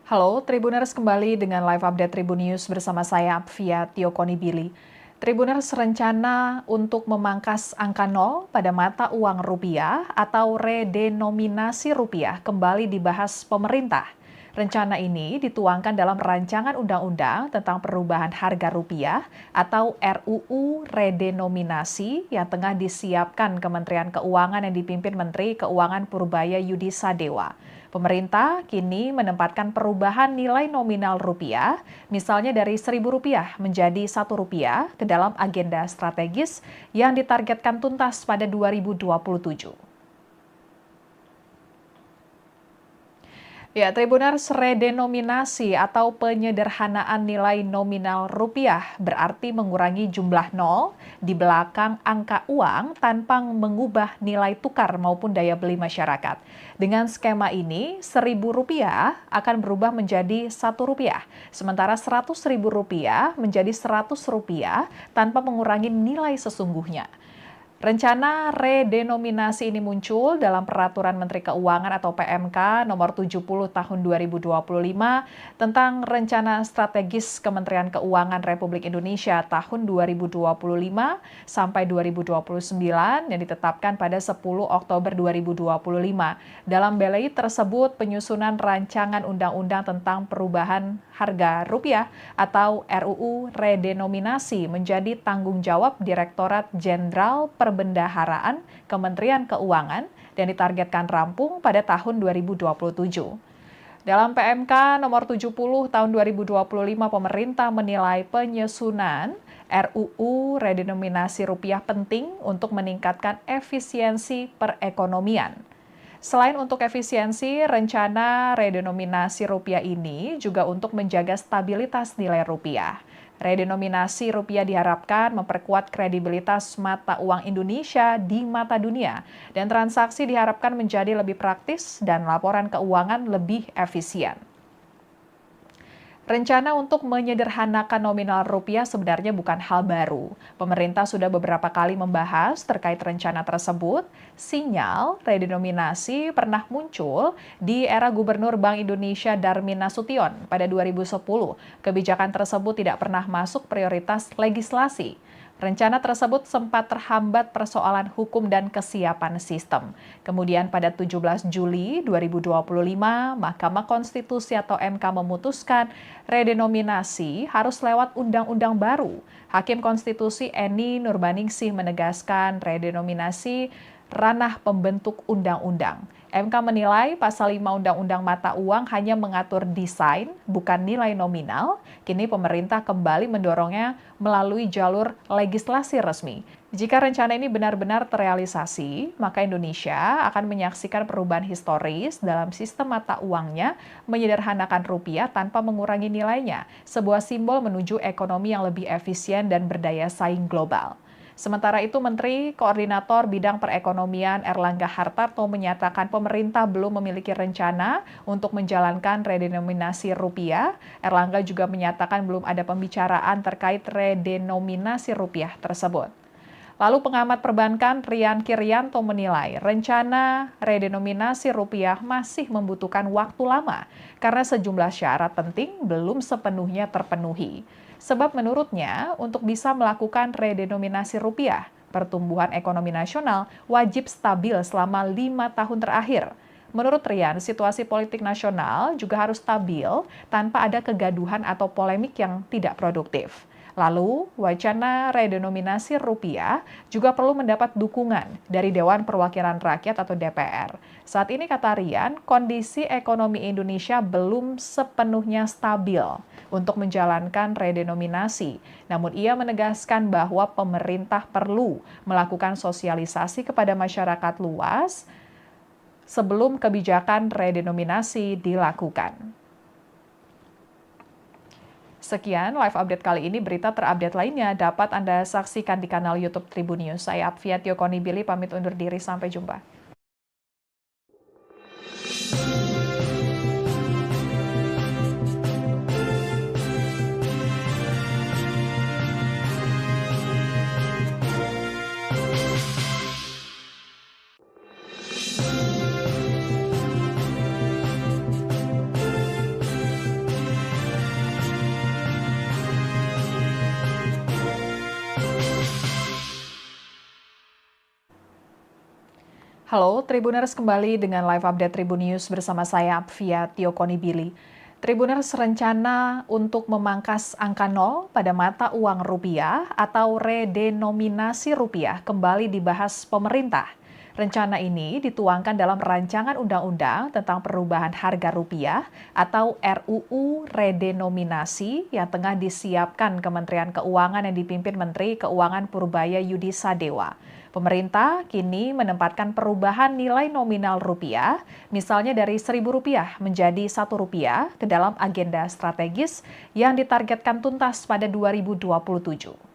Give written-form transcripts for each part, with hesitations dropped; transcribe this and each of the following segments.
Halo, Tribuners kembali dengan live update Tribun News bersama saya, Apvia Tiokonibili. Tribuners rencana untuk memangkas angka nol pada mata uang rupiah atau redenominasi rupiah kembali dibahas pemerintah. Rencana ini dituangkan dalam rancangan undang-undang tentang perubahan harga rupiah atau RUU redenominasi yang tengah disiapkan Kementerian Keuangan yang dipimpin Menteri Keuangan Purbaya Yudi Sadewa. Pemerintah kini menempatkan perubahan nilai nominal rupiah, misalnya dari Rp1.000 menjadi Rp1 ke dalam agenda strategis yang ditargetkan tuntas pada 2027. Ya, Tribuners, redenominasi atau penyederhanaan nilai nominal rupiah berarti mengurangi jumlah nol di belakang angka uang tanpa mengubah nilai tukar maupun daya beli masyarakat. Dengan skema ini, Rp1.000 akan berubah menjadi Rp1, sementara Rp100.000 menjadi Rp100 tanpa mengurangi nilai sesungguhnya. Rencana redenominasi ini muncul dalam Peraturan Menteri Keuangan atau PMK nomor 70 tahun 2025 tentang Rencana Strategis Kementerian Keuangan Republik Indonesia tahun 2025 sampai 2029 yang ditetapkan pada 10 Oktober 2025. Dalam BLI tersebut penyusunan rancangan undang-undang tentang perubahan harga rupiah atau RUU redenominasi menjadi tanggung jawab Direktorat Jenderal Perbendaharaan Kementerian Keuangan dan ditargetkan rampung pada tahun 2027. Dalam PMK nomor 70 tahun 2025, pemerintah menilai penyusunan RUU redenominasi rupiah penting untuk meningkatkan efisiensi perekonomian. Selain untuk efisiensi, rencana redenominasi rupiah ini juga untuk menjaga stabilitas nilai rupiah. Redenominasi rupiah diharapkan memperkuat kredibilitas mata uang Indonesia di mata dunia, dan transaksi diharapkan menjadi lebih praktis dan laporan keuangan lebih efisien. Rencana untuk menyederhanakan nominal rupiah sebenarnya bukan hal baru. Pemerintah sudah beberapa kali membahas terkait rencana tersebut. Sinyal redenominasi pernah muncul di era Gubernur Bank Indonesia Darmin Nasution pada 2010. Kebijakan tersebut tidak pernah masuk prioritas legislasi. Rencana tersebut sempat terhambat persoalan hukum dan kesiapan sistem. Kemudian pada 17 Juli 2025, Mahkamah Konstitusi atau MK memutuskan redenominasi harus lewat undang-undang baru. Hakim Konstitusi Eni Nurbaningsih menegaskan redenominasi ranah pembentuk undang-undang. MK menilai pasal 5 Undang-Undang Mata Uang hanya mengatur desain, bukan nilai nominal. Kini pemerintah kembali mendorongnya melalui jalur legislasi resmi. Jika rencana ini benar-benar terrealisasi, maka Indonesia akan menyaksikan perubahan historis dalam sistem mata uangnya, menyederhanakan rupiah tanpa mengurangi nilainya, sebuah simbol menuju ekonomi yang lebih efisien dan berdaya saing global. Sementara itu, Menteri Koordinator Bidang Perekonomian Erlangga Hartarto menyatakan pemerintah belum memiliki rencana untuk menjalankan redenominasi rupiah. Erlangga juga menyatakan belum ada pembicaraan terkait redenominasi rupiah tersebut. Lalu pengamat perbankan Rian Kiryanto menilai rencana redenominasi rupiah masih membutuhkan waktu lama karena sejumlah syarat penting belum sepenuhnya terpenuhi. Sebab menurutnya, untuk bisa melakukan redenominasi rupiah, pertumbuhan ekonomi nasional wajib stabil selama 5 tahun terakhir. Menurut Rian, situasi politik nasional juga harus stabil tanpa ada kegaduhan atau polemik yang tidak produktif. Lalu, wacana redenominasi rupiah juga perlu mendapat dukungan dari Dewan Perwakilan Rakyat atau DPR. Saat ini, kata Rian, kondisi ekonomi Indonesia belum sepenuhnya stabil untuk menjalankan redenominasi. Namun ia menegaskan bahwa pemerintah perlu melakukan sosialisasi kepada masyarakat luas sebelum kebijakan redenominasi dilakukan. Sekian live update kali ini. Berita terupdate lainnya dapat Anda saksikan di kanal YouTube Tribun News. Saya Apvia Tiokonibili pamit undur diri. Sampai jumpa. Halo, Tribuners kembali dengan live update Tribun News bersama saya, Apvia Tiokonibili. Tribuners rencana untuk memangkas angka nol pada mata uang rupiah atau redenominasi rupiah kembali dibahas pemerintah. Rencana ini dituangkan dalam rancangan undang-undang tentang perubahan harga rupiah atau RUU redenominasi yang tengah disiapkan Kementerian Keuangan yang dipimpin Menteri Keuangan Purbaya Yudi Sadewa. Pemerintah kini menempatkan perubahan nilai nominal rupiah, misalnya dari Rp1.000 menjadi Rp1 ke dalam agenda strategis yang ditargetkan tuntas pada 2027.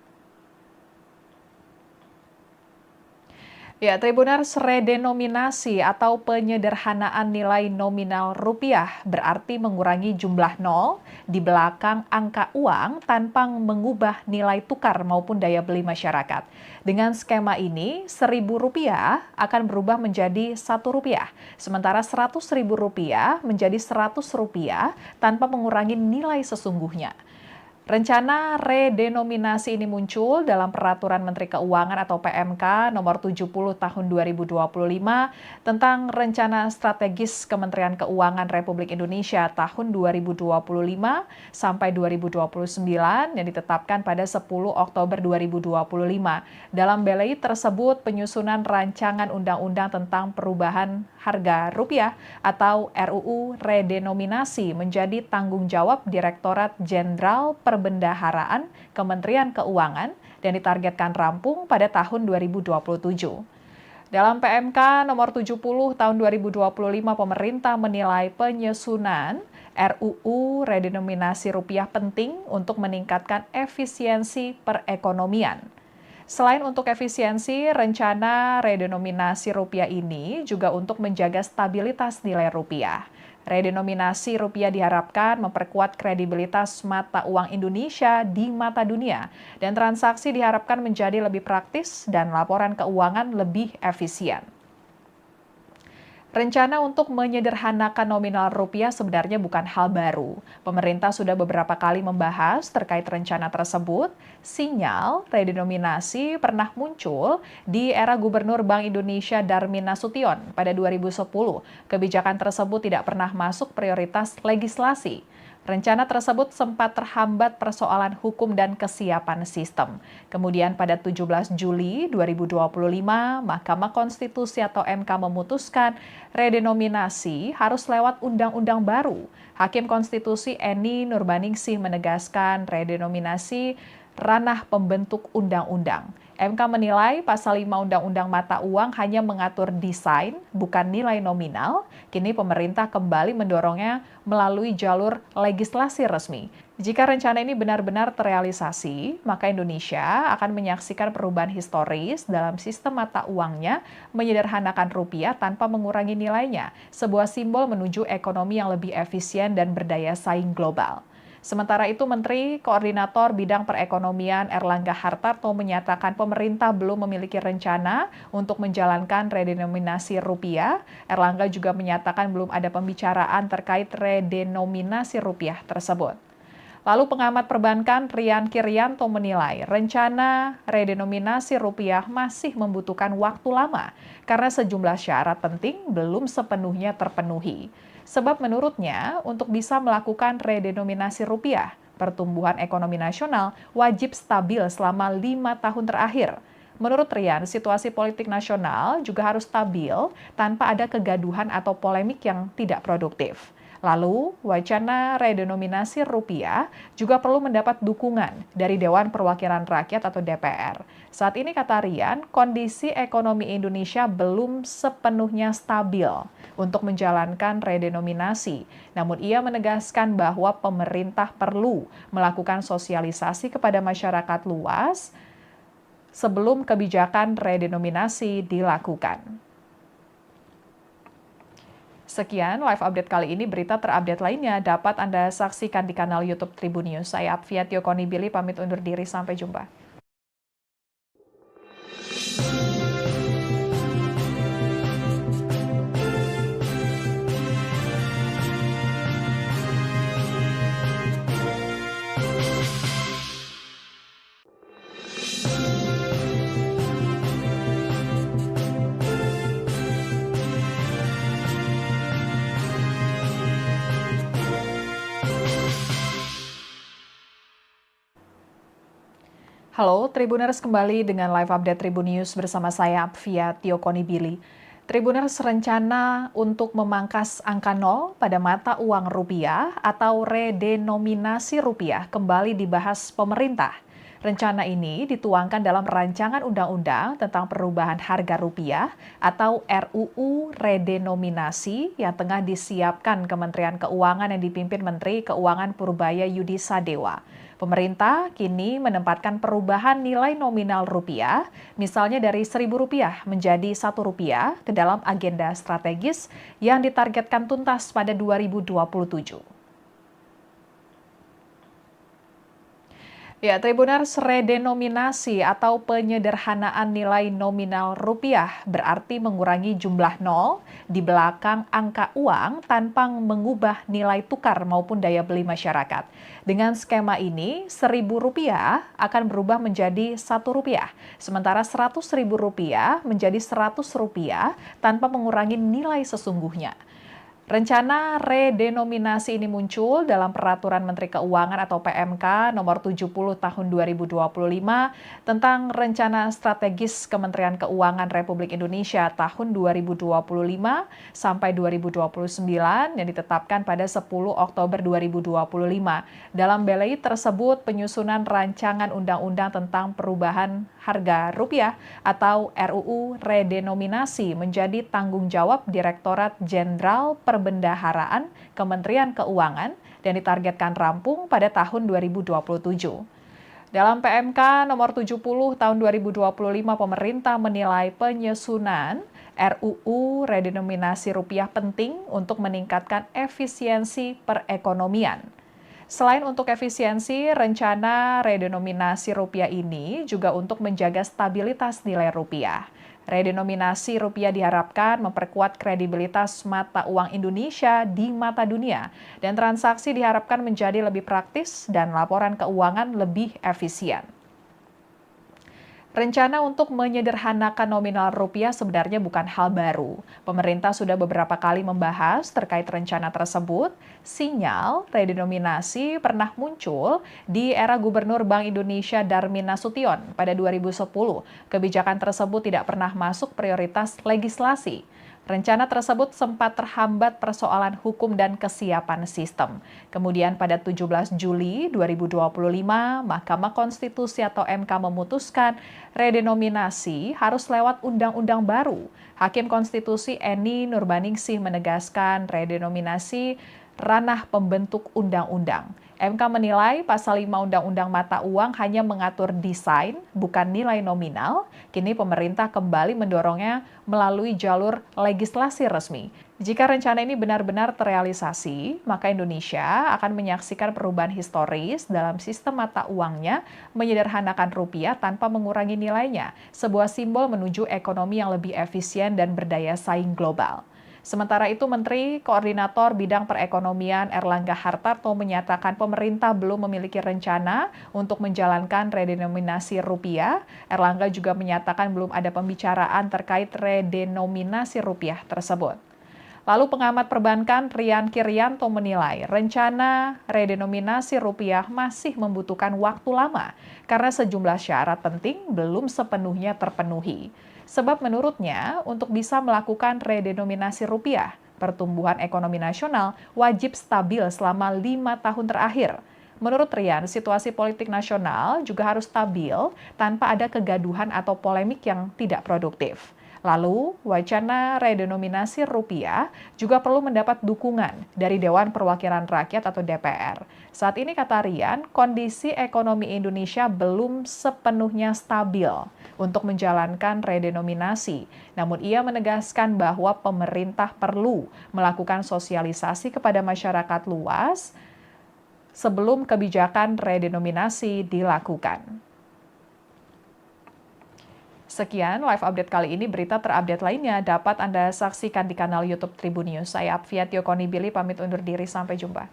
Ya, Tribuners, redenominasi atau penyederhanaan nilai nominal rupiah berarti mengurangi jumlah nol di belakang angka uang tanpa mengubah nilai tukar maupun daya beli masyarakat. Dengan skema ini, Rp1.000 akan berubah menjadi Rp1, sementara Rp100.000 menjadi Rp100 tanpa mengurangi nilai sesungguhnya. Rencana redenominasi ini muncul dalam Peraturan Menteri Keuangan atau PMK nomor 70 tahun 2025 tentang Rencana Strategis Kementerian Keuangan Republik Indonesia tahun 2025 sampai 2029 yang ditetapkan pada 10 Oktober 2025. Dalam BLI tersebut penyusunan rancangan undang-undang tentang perubahan harga rupiah atau RUU redenominasi menjadi tanggung jawab Direktorat Jenderal Perbendaharaan Kementerian Keuangan dan ditargetkan rampung pada tahun 2027. Dalam PMK nomor 70 tahun 2025, pemerintah menilai penyusunan RUU redenominasi rupiah penting untuk meningkatkan efisiensi perekonomian. Selain untuk efisiensi, rencana redenominasi rupiah ini juga untuk menjaga stabilitas nilai rupiah. Redenominasi rupiah diharapkan memperkuat kredibilitas mata uang Indonesia di mata dunia, dan transaksi diharapkan menjadi lebih praktis dan laporan keuangan lebih efisien. Rencana untuk menyederhanakan nominal rupiah sebenarnya bukan hal baru. Pemerintah sudah beberapa kali membahas terkait rencana tersebut. Sinyal redenominasi pernah muncul di era Gubernur Bank Indonesia Darmin Nasution pada 2010. Kebijakan tersebut tidak pernah masuk prioritas legislasi. Rencana tersebut sempat terhambat persoalan hukum dan kesiapan sistem. Kemudian pada 17 Juli 2025, Mahkamah Konstitusi atau MK memutuskan redenominasi harus lewat undang-undang baru. Hakim Konstitusi Eni Nurbaningsih menegaskan redenominasi ranah pembentuk undang-undang. MK menilai pasal 5 Undang-Undang Mata Uang hanya mengatur desain, bukan nilai nominal. Kini pemerintah kembali mendorongnya melalui jalur legislasi resmi. Jika rencana ini benar-benar terrealisasi, maka Indonesia akan menyaksikan perubahan historis dalam sistem mata uangnya, menyederhanakan rupiah tanpa mengurangi nilainya, sebuah simbol menuju ekonomi yang lebih efisien dan berdaya saing global. Sementara itu, Menteri Koordinator Bidang Perekonomian Erlangga Hartarto menyatakan pemerintah belum memiliki rencana untuk menjalankan redenominasi rupiah. Erlangga juga menyatakan belum ada pembicaraan terkait redenominasi rupiah tersebut. Lalu pengamat perbankan Rian Kiryanto menilai rencana redenominasi rupiah masih membutuhkan waktu lama karena sejumlah syarat penting belum sepenuhnya terpenuhi. Sebab menurutnya, untuk bisa melakukan redenominasi rupiah, pertumbuhan ekonomi nasional wajib stabil selama 5 tahun terakhir. Menurut Rian, situasi politik nasional juga harus stabil tanpa ada kegaduhan atau polemik yang tidak produktif. Lalu, wacana redenominasi rupiah juga perlu mendapat dukungan dari Dewan Perwakilan Rakyat atau DPR. Saat ini, kata Rian, kondisi ekonomi Indonesia belum sepenuhnya stabil untuk menjalankan redenominasi. Namun ia menegaskan bahwa pemerintah perlu melakukan sosialisasi kepada masyarakat luas sebelum kebijakan redenominasi dilakukan. Sekian live update kali ini. Berita terupdate lainnya dapat Anda saksikan di kanal YouTube Tribun News. Saya Apvia Tiokonibili pamit undur diri. Sampai jumpa. Halo, Tribuners kembali dengan live update Tribun News bersama saya, Apvia Tiokonibili. Tribuners rencana untuk memangkas angka nol pada mata uang rupiah atau redenominasi rupiah kembali dibahas pemerintah. Rencana ini dituangkan dalam rancangan undang-undang tentang perubahan harga rupiah atau RUU redenominasi yang tengah disiapkan Kementerian Keuangan yang dipimpin Menteri Keuangan Purbaya Yudi Sadewa. Pemerintah kini menempatkan perubahan nilai nominal rupiah, misalnya dari Rp1.000 menjadi Rp1 ke dalam agenda strategis yang ditargetkan tuntas pada 2027. Ya, Tribuners, redenominasi atau penyederhanaan nilai nominal rupiah berarti mengurangi jumlah nol di belakang angka uang tanpa mengubah nilai tukar maupun daya beli masyarakat. Dengan skema ini, Rp1.000 akan berubah menjadi Rp1, sementara Rp100.000 menjadi Rp100 tanpa mengurangi nilai sesungguhnya. Rencana redenominasi ini muncul dalam Peraturan Menteri Keuangan atau PMK nomor 70 tahun 2025 tentang Rencana Strategis Kementerian Keuangan Republik Indonesia tahun 2025 sampai 2029 yang ditetapkan pada 10 Oktober 2025. Dalam BLI tersebut penyusunan rancangan undang-undang tentang perubahan harga rupiah atau RUU redenominasi menjadi tanggung jawab Direktorat Jenderal Perbendaharaan Kementerian Keuangan dan ditargetkan rampung pada tahun 2027. Dalam PMK nomor 70 tahun 2025, pemerintah menilai penyusunan RUU redenominasi rupiah penting untuk meningkatkan efisiensi perekonomian. Selain untuk efisiensi, rencana redenominasi rupiah ini juga untuk menjaga stabilitas nilai rupiah. Redenominasi rupiah diharapkan memperkuat kredibilitas mata uang Indonesia di mata dunia, dan transaksi diharapkan menjadi lebih praktis dan laporan keuangan lebih efisien. Rencana untuk menyederhanakan nominal rupiah sebenarnya bukan hal baru. Pemerintah sudah beberapa kali membahas terkait rencana tersebut. Sinyal redenominasi pernah muncul di era Gubernur Bank Indonesia Darmin Nasution pada 2010. Kebijakan tersebut tidak pernah masuk prioritas legislasi. Rencana tersebut sempat terhambat persoalan hukum dan kesiapan sistem. Kemudian pada 17 Juli 2025, Mahkamah Konstitusi atau MK memutuskan redenominasi harus lewat undang-undang baru. Hakim Konstitusi Eni Nurbaningsih menegaskan redenominasi ranah pembentuk undang-undang. MK menilai pasal 5 Undang-Undang Mata Uang hanya mengatur desain, bukan nilai nominal. Kini pemerintah kembali mendorongnya melalui jalur legislasi resmi. Jika rencana ini benar-benar terrealisasi, maka Indonesia akan menyaksikan perubahan historis dalam sistem mata uangnya, menyederhanakan rupiah tanpa mengurangi nilainya, sebuah simbol menuju ekonomi yang lebih efisien dan berdaya saing global. Sementara itu, Menteri Koordinator Bidang Perekonomian Erlangga Hartarto menyatakan pemerintah belum memiliki rencana untuk menjalankan redenominasi rupiah. Erlangga juga menyatakan belum ada pembicaraan terkait redenominasi rupiah tersebut. Lalu pengamat perbankan Rian Kiryanto menilai rencana redenominasi rupiah masih membutuhkan waktu lama karena sejumlah syarat penting belum sepenuhnya terpenuhi. Sebab menurutnya, untuk bisa melakukan redenominasi rupiah, pertumbuhan ekonomi nasional wajib stabil selama 5 tahun terakhir. Menurut Rian, situasi politik nasional juga harus stabil tanpa ada kegaduhan atau polemik yang tidak produktif. Lalu, wacana redenominasi rupiah juga perlu mendapat dukungan dari Dewan Perwakilan Rakyat atau DPR. Saat ini, kata Rian, kondisi ekonomi Indonesia belum sepenuhnya stabil untuk menjalankan redenominasi. Namun ia menegaskan bahwa pemerintah perlu melakukan sosialisasi kepada masyarakat luas sebelum kebijakan redenominasi dilakukan. Sekian live update kali ini. Berita terupdate lainnya dapat Anda saksikan di kanal YouTube Tribun News. Saya Apvia Tiokonibili pamit undur diri. Sampai jumpa.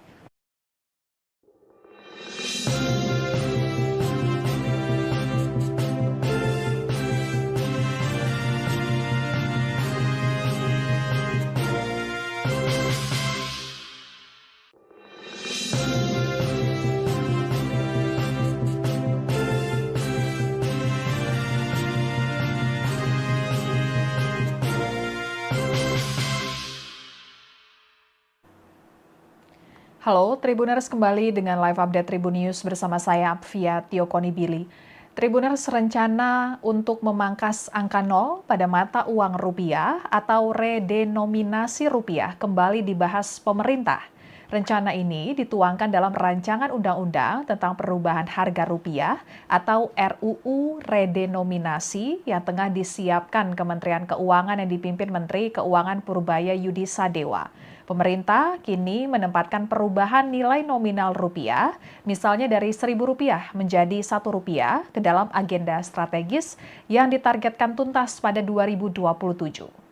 Halo, Tribuners kembali dengan live update Tribun News bersama saya, Apvia Tiokonibili. Tribuners rencana untuk memangkas angka nol pada mata uang rupiah atau redenominasi rupiah kembali dibahas pemerintah. Rencana ini dituangkan dalam rancangan undang-undang tentang perubahan harga rupiah atau RUU redenominasi yang tengah disiapkan Kementerian Keuangan yang dipimpin Menteri Keuangan Purbaya Yudi Sadewa. Pemerintah kini menempatkan perubahan nilai nominal rupiah, misalnya dari Rp1.000 menjadi Rp1 ke dalam agenda strategis yang ditargetkan tuntas pada 2027.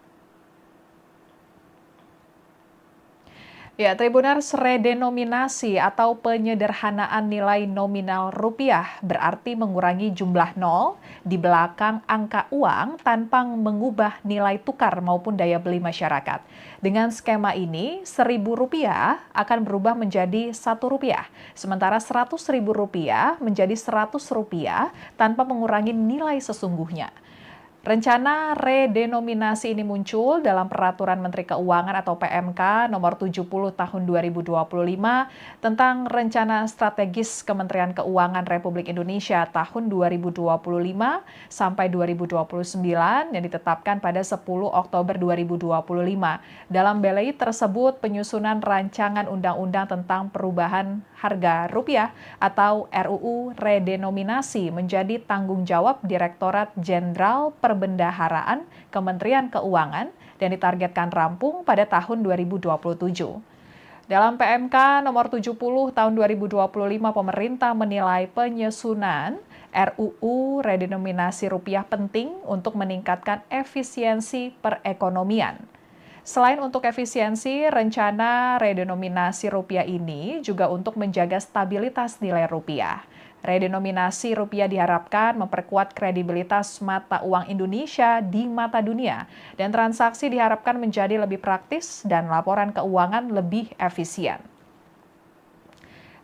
Ya, Tribuners, redenominasi atau penyederhanaan nilai nominal rupiah berarti mengurangi jumlah nol di belakang angka uang tanpa mengubah nilai tukar maupun daya beli masyarakat. Dengan skema ini, Rp1.000 akan berubah menjadi Rp1, sementara Rp100.000 menjadi Rp100 tanpa mengurangi nilai sesungguhnya. Rencana redenominasi ini muncul dalam Peraturan Menteri Keuangan atau PMK nomor 70 tahun 2025 tentang Rencana Strategis Kementerian Keuangan Republik Indonesia tahun 2025 sampai 2029 yang ditetapkan pada 10 Oktober 2025. Dalam belai tersebut penyusunan rancangan undang-undang tentang perubahan harga rupiah atau RUU redenominasi menjadi tanggung jawab Direktorat Jenderal Perbendaharaan Kementerian Keuangan dan ditargetkan rampung pada tahun 2027. Dalam PMK nomor 70 tahun 2025, pemerintah menilai penyusunan RUU redenominasi rupiah penting untuk meningkatkan efisiensi perekonomian. Selain untuk efisiensi, rencana redenominasi rupiah ini juga untuk menjaga stabilitas nilai rupiah. Redenominasi rupiah diharapkan memperkuat kredibilitas mata uang Indonesia di mata dunia, dan transaksi diharapkan menjadi lebih praktis dan laporan keuangan lebih efisien.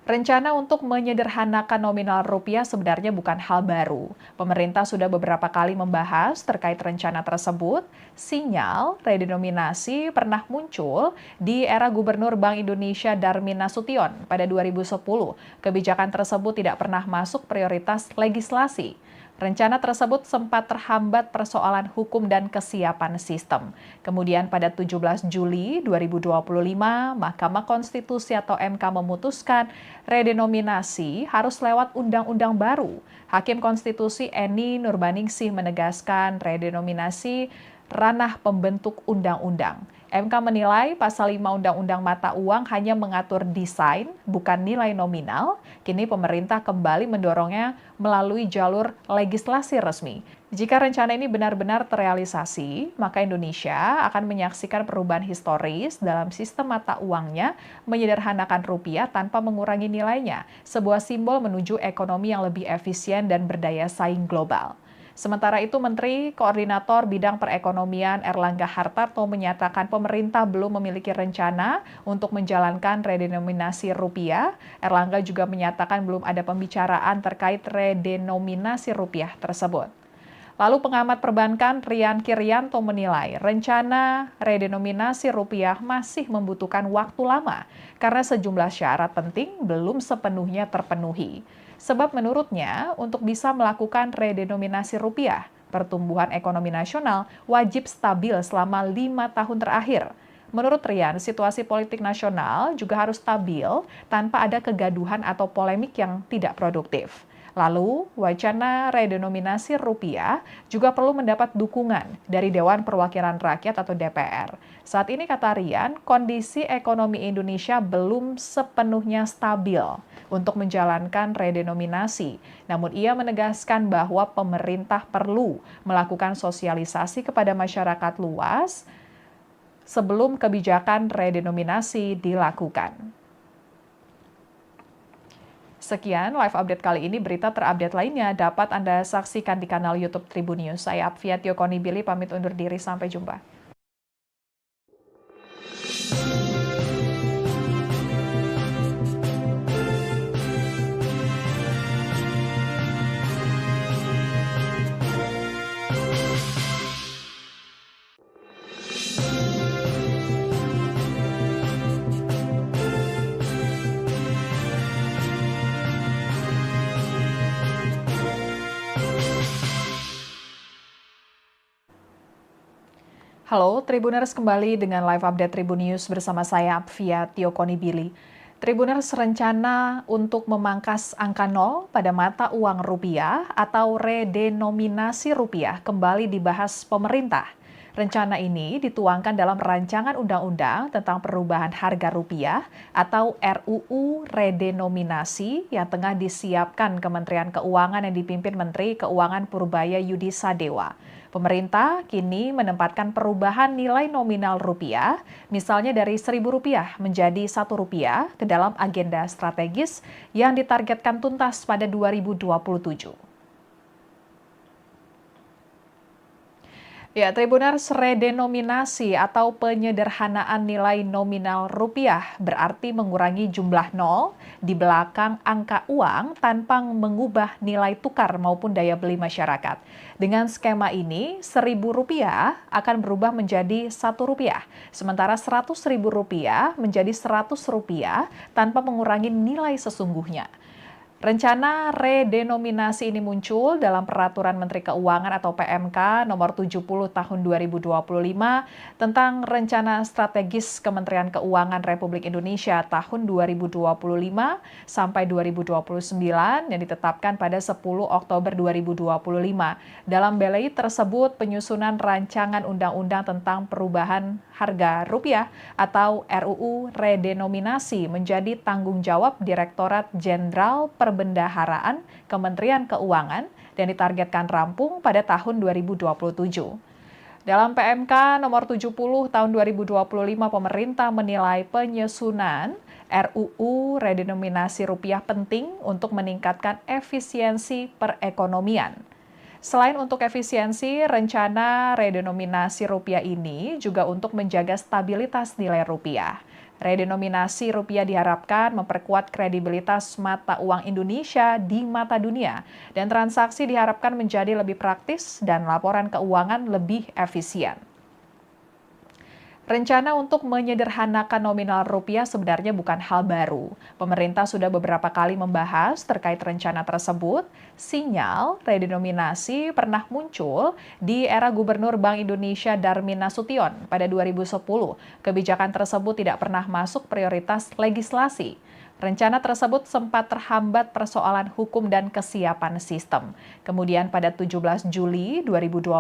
Rencana untuk menyederhanakan nominal rupiah sebenarnya bukan hal baru. Pemerintah sudah beberapa kali membahas terkait rencana tersebut. Sinyal redenominasi pernah muncul di era Gubernur Bank Indonesia Darmin Nasution pada 2010. Kebijakan tersebut tidak pernah masuk prioritas legislasi. Rencana tersebut sempat terhambat persoalan hukum dan kesiapan sistem. Kemudian pada 17 Juli 2025, Mahkamah Konstitusi atau MK memutuskan redenominasi harus lewat undang-undang baru. Hakim Konstitusi Eni Nurbaningsih menegaskan redenominasi ranah pembentuk undang-undang. MK menilai pasal 5 Undang-Undang Mata Uang hanya mengatur desain, bukan nilai nominal. Kini pemerintah kembali mendorongnya melalui jalur legislasi resmi. Jika rencana ini benar-benar terrealisasi, maka Indonesia akan menyaksikan perubahan historis dalam sistem mata uangnya, menyederhanakan rupiah tanpa mengurangi nilainya, sebuah simbol menuju ekonomi yang lebih efisien dan berdaya saing global. Sementara itu, Menteri Koordinator Bidang Perekonomian Erlangga Hartarto menyatakan pemerintah belum memiliki rencana untuk menjalankan redenominasi rupiah. Erlangga juga menyatakan belum ada pembicaraan terkait redenominasi rupiah tersebut. Lalu pengamat perbankan Rian Kiryanto menilai rencana redenominasi rupiah masih membutuhkan waktu lama karena sejumlah syarat penting belum sepenuhnya terpenuhi. Sebab menurutnya, untuk bisa melakukan redenominasi rupiah, pertumbuhan ekonomi nasional wajib stabil selama 5 tahun terakhir. Menurut Rian, situasi politik nasional juga harus stabil tanpa ada kegaduhan atau polemik yang tidak produktif. Lalu, wacana redenominasi rupiah juga perlu mendapat dukungan dari Dewan Perwakilan Rakyat atau DPR. Saat ini, kata Rian, kondisi ekonomi Indonesia belum sepenuhnya stabil untuk menjalankan redenominasi. Namun ia menegaskan bahwa pemerintah perlu melakukan sosialisasi kepada masyarakat luas sebelum kebijakan redenominasi dilakukan. Sekian live update kali ini. Berita terupdate lainnya dapat Anda saksikan di kanal YouTube Tribun News. Saya Apvia Tiokonibili pamit undur diri. Sampai jumpa. Halo, Tribuners kembali dengan live update Tribun News bersama saya, Apvia Tiokonibili. Tribuners rencana untuk memangkas angka nol pada mata uang rupiah atau redenominasi rupiah kembali dibahas pemerintah. Rencana ini dituangkan dalam rancangan undang-undang tentang perubahan harga rupiah atau RUU redenominasi yang tengah disiapkan Kementerian Keuangan yang dipimpin Menteri Keuangan Purbaya Yudi Sadewa. Pemerintah kini menempatkan perubahan nilai nominal rupiah, misalnya dari Rp1.000 menjadi Rp1 ke dalam agenda strategis yang ditargetkan tuntas pada 2027. Ya, Tribuners, redenominasi atau penyederhanaan nilai nominal rupiah berarti mengurangi jumlah nol di belakang angka uang tanpa mengubah nilai tukar maupun daya beli masyarakat. Dengan skema ini, Rp1.000 akan berubah menjadi Rp1, sementara Rp100.000 menjadi Rp100 tanpa mengurangi nilai sesungguhnya. Rencana redenominasi ini muncul dalam Peraturan Menteri Keuangan atau PMK nomor 70 tahun 2025 tentang Rencana Strategis Kementerian Keuangan Republik Indonesia tahun 2025 sampai 2029 yang ditetapkan pada 10 Oktober 2025. Dalam BLI tersebut penyusunan rancangan undang-undang tentang perubahan harga rupiah atau RUU redenominasi menjadi tanggung jawab Direktorat Jenderal Perbendaharaan Kementerian Keuangan dan ditargetkan rampung pada tahun 2027. Dalam PMK nomor 70 tahun 2025, pemerintah menilai penyusunan RUU redenominasi rupiah penting untuk meningkatkan efisiensi perekonomian. Selain untuk efisiensi, rencana redenominasi rupiah ini juga untuk menjaga stabilitas nilai rupiah. Redenominasi rupiah diharapkan memperkuat kredibilitas mata uang Indonesia di mata dunia, dan transaksi diharapkan menjadi lebih praktis dan laporan keuangan lebih efisien. Rencana untuk menyederhanakan nominal rupiah sebenarnya bukan hal baru. Pemerintah sudah beberapa kali membahas terkait rencana tersebut. Sinyal redenominasi pernah muncul di era Gubernur Bank Indonesia Darmin Nasution pada 2010. Kebijakan tersebut tidak pernah masuk prioritas legislasi. Rencana tersebut sempat terhambat persoalan hukum dan kesiapan sistem. Kemudian pada 17 Juli 2025,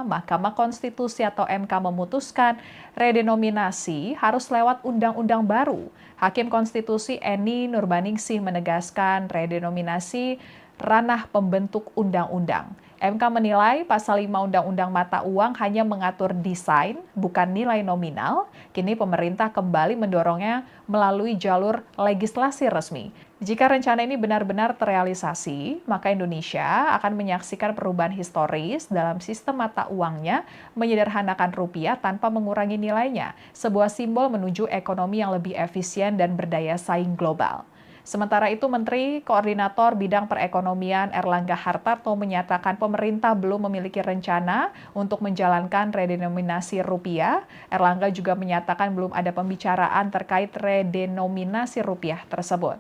Mahkamah Konstitusi atau MK memutuskan redenominasi harus lewat undang-undang baru. Hakim Konstitusi Eni Nurbaningsih menegaskan redenominasi ranah pembentuk undang-undang. MK menilai pasal 5 Undang-Undang Mata Uang hanya mengatur desain, bukan nilai nominal. Kini pemerintah kembali mendorongnya melalui jalur legislasi resmi. Jika rencana ini benar-benar terrealisasi, maka Indonesia akan menyaksikan perubahan historis dalam sistem mata uangnya, menyederhanakan rupiah tanpa mengurangi nilainya, sebuah simbol menuju ekonomi yang lebih efisien dan berdaya saing global. Sementara itu, Menteri Koordinator Bidang Perekonomian Erlangga Hartarto menyatakan pemerintah belum memiliki rencana untuk menjalankan redenominasi rupiah. Erlangga juga menyatakan belum ada pembicaraan terkait redenominasi rupiah tersebut.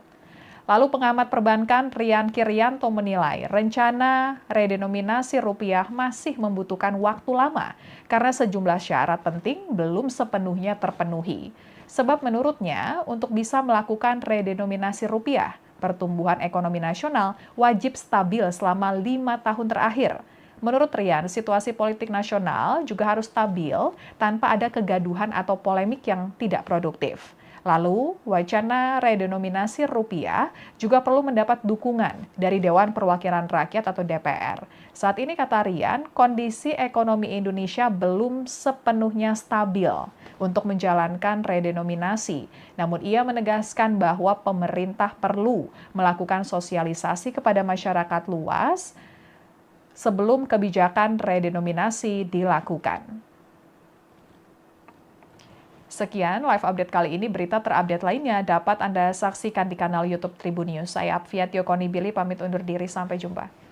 Lalu pengamat perbankan Rian Kirianto menilai rencana redenominasi rupiah masih membutuhkan waktu lama karena sejumlah syarat penting belum sepenuhnya terpenuhi. Sebab menurutnya, untuk bisa melakukan redenominasi rupiah, pertumbuhan ekonomi nasional wajib stabil selama 5 tahun terakhir. Menurut Rian, situasi politik nasional juga harus stabil tanpa ada kegaduhan atau polemik yang tidak produktif. Lalu, wacana redenominasi rupiah juga perlu mendapat dukungan dari Dewan Perwakilan Rakyat atau DPR. Saat ini, kata Rian, kondisi ekonomi Indonesia belum sepenuhnya stabil untuk menjalankan redenominasi. Namun ia menegaskan bahwa pemerintah perlu melakukan sosialisasi kepada masyarakat luas sebelum kebijakan redenominasi dilakukan. Sekian live update kali ini. Berita terupdate lainnya dapat Anda saksikan di kanal YouTube Tribun News. Saya Apvia Tiokonibili pamit undur diri. Sampai jumpa.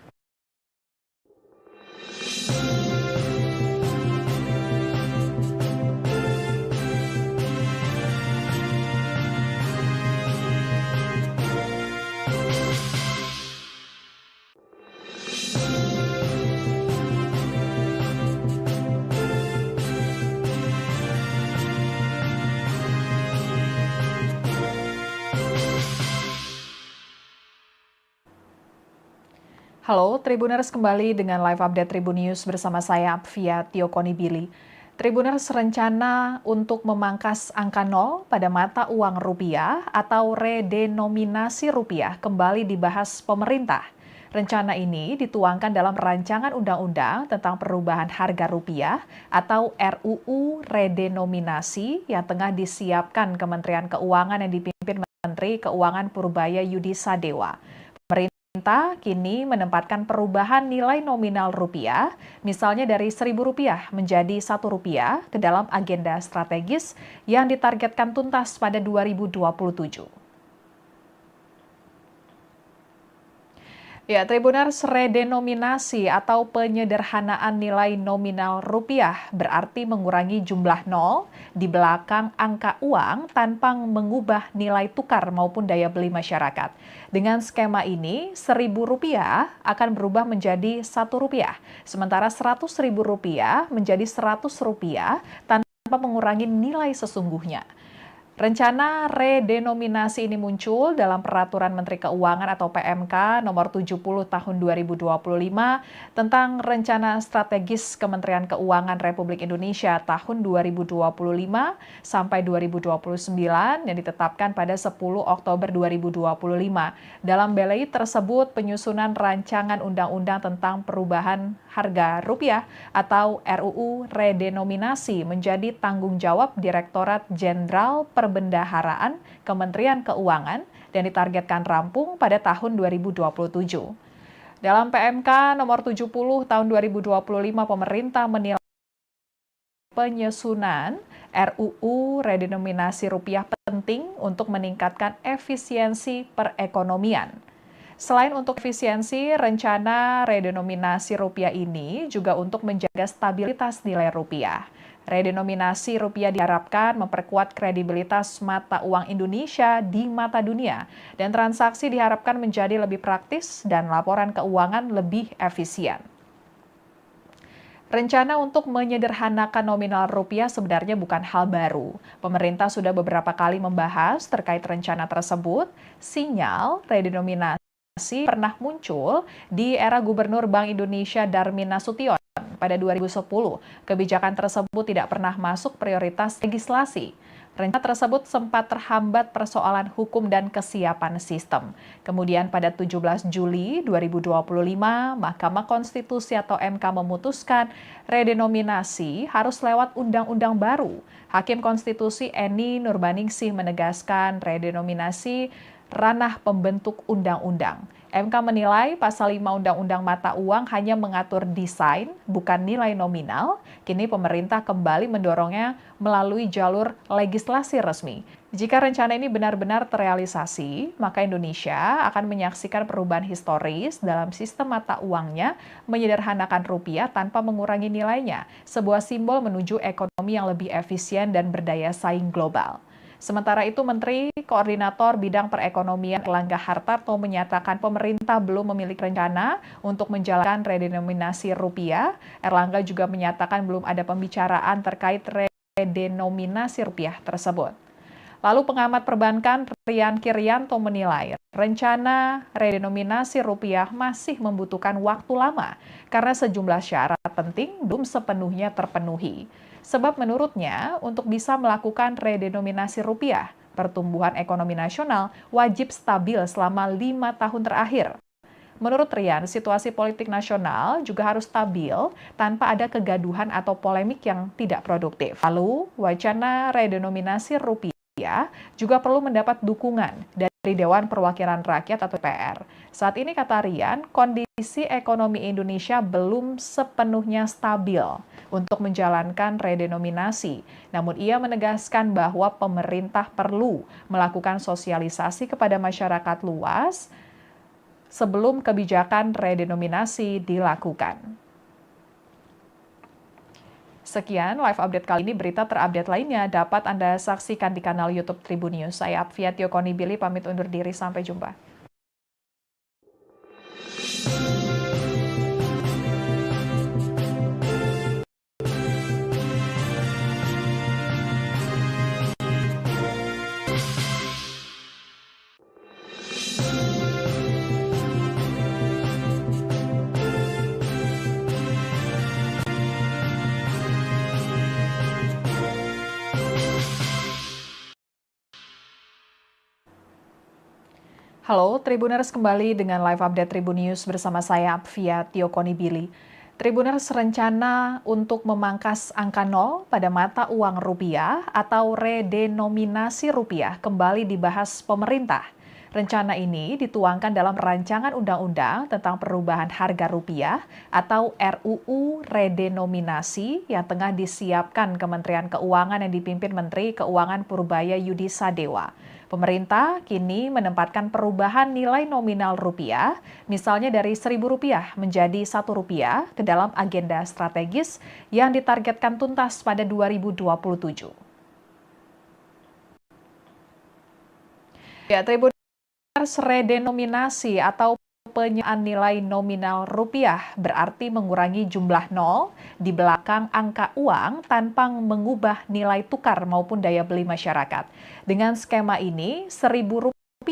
Halo, Tribuners kembali dengan live update Tribun News bersama saya, Apvia Tiokonibili. Tribuners rencana untuk memangkas angka nol pada mata uang rupiah atau redenominasi rupiah kembali dibahas pemerintah. Rencana ini dituangkan dalam rancangan undang-undang tentang perubahan harga rupiah atau RUU redenominasi yang tengah disiapkan Kementerian Keuangan yang dipimpin Menteri Keuangan Purbaya Yudi Sadewa. Pemerintah kini menempatkan perubahan nilai nominal rupiah, misalnya dari Rp1.000 menjadi Rp1 ke dalam agenda strategis yang ditargetkan tuntas pada 2027. Ya, Tribuners, redenominasi atau penyederhanaan nilai nominal rupiah berarti mengurangi jumlah nol di belakang angka uang tanpa mengubah nilai tukar maupun daya beli masyarakat. Dengan skema ini, Rp1.000 akan berubah menjadi Rp1, sementara Rp100.000 menjadi Rp100 tanpa mengurangi nilai sesungguhnya. Rencana redenominasi ini muncul dalam Peraturan Menteri Keuangan atau PMK nomor 70 tahun 2025 tentang Rencana Strategis Kementerian Keuangan Republik Indonesia tahun 2025 sampai 2029 yang ditetapkan pada 10 Oktober 2025. Dalam BLI tersebut penyusunan rancangan undang-undang tentang perubahan harga rupiah atau RUU redenominasi menjadi tanggung jawab Direktorat Jenderal Perbendaharaan Kementerian Keuangan dan ditargetkan rampung pada tahun 2027. Dalam PMK nomor 70 tahun 2025 pemerintah menilai penyusunan RUU redenominasi rupiah penting untuk meningkatkan efisiensi perekonomian. Selain untuk efisiensi, rencana redenominasi rupiah ini juga untuk menjaga stabilitas nilai rupiah. Redenominasi rupiah diharapkan memperkuat kredibilitas mata uang Indonesia di mata dunia, dan transaksi diharapkan menjadi lebih praktis dan laporan keuangan lebih efisien. Rencana untuk menyederhanakan nominal rupiah sebenarnya bukan hal baru. Pemerintah sudah beberapa kali membahas terkait rencana tersebut. Sinyal redenominasi pernah muncul di era Gubernur Bank Indonesia Darmin Nasution pada 2010. Kebijakan tersebut tidak pernah masuk prioritas legislasi. Rencana tersebut sempat terhambat persoalan hukum dan kesiapan sistem. Kemudian pada 17 Juli 2025, Mahkamah Konstitusi atau MK memutuskan redenominasi harus lewat undang-undang baru. Hakim Konstitusi Eni Nurbaningsih menegaskan redenominasi ranah pembentuk undang-undang. MK menilai pasal 5 Undang-Undang Mata Uang hanya mengatur desain, bukan nilai nominal. Kini pemerintah kembali mendorongnya melalui jalur legislasi resmi. Jika rencana ini benar-benar terrealisasi, maka Indonesia akan menyaksikan perubahan historis dalam sistem mata uangnya, menyederhanakan rupiah tanpa mengurangi nilainya, sebuah simbol menuju ekonomi yang lebih efisien dan berdaya saing global. Sementara itu, Menteri Koordinator Bidang Perekonomian Erlangga Hartarto menyatakan pemerintah belum memiliki rencana untuk menjalankan redenominasi rupiah. Erlangga juga menyatakan belum ada pembicaraan terkait redenominasi rupiah tersebut. Lalu pengamat perbankan Rian Kirianto menilai rencana redenominasi rupiah masih membutuhkan waktu lama karena sejumlah syarat penting belum sepenuhnya terpenuhi. Sebab menurutnya, untuk bisa melakukan redenominasi rupiah, pertumbuhan ekonomi nasional wajib stabil selama 5 tahun terakhir. Menurut Rian, situasi politik nasional juga harus stabil tanpa ada kegaduhan atau polemik yang tidak produktif. Lalu, wacana redenominasi rupiah juga perlu mendapat dukungan dari Dewan Perwakilan Rakyat atau DPR. Saat ini, kata Rian, kondisi ekonomi Indonesia belum sepenuhnya stabil untuk menjalankan redenominasi. Namun ia menegaskan bahwa pemerintah perlu melakukan sosialisasi kepada masyarakat luas sebelum kebijakan redenominasi dilakukan. Sekian live update kali ini. Berita terupdate lainnya dapat Anda saksikan di kanal YouTube Tribun News. Saya Apvia Tiokonibili pamit undur diri. Sampai jumpa. Halo, Tribuners kembali dengan live update Tribun News bersama saya Apvia Tiokonibili. Tribuners rencana untuk memangkas angka nol pada mata uang rupiah atau redenominasi rupiah kembali dibahas pemerintah. Rencana ini dituangkan dalam rancangan undang-undang tentang perubahan harga rupiah atau RUU redenominasi yang tengah disiapkan Kementerian Keuangan yang dipimpin Menteri Keuangan Purbaya Yudi Sadewa. Pemerintah kini menempatkan perubahan nilai nominal rupiah, misalnya dari Rp1.000 menjadi Rp1 ke dalam agenda strategis yang ditargetkan tuntas pada 2027. Ya, Tribun redenominasi atau penyertaan nilai nominal rupiah berarti mengurangi jumlah nol di belakang angka uang tanpa mengubah nilai tukar maupun daya beli masyarakat. Dengan skema ini, Rp1.000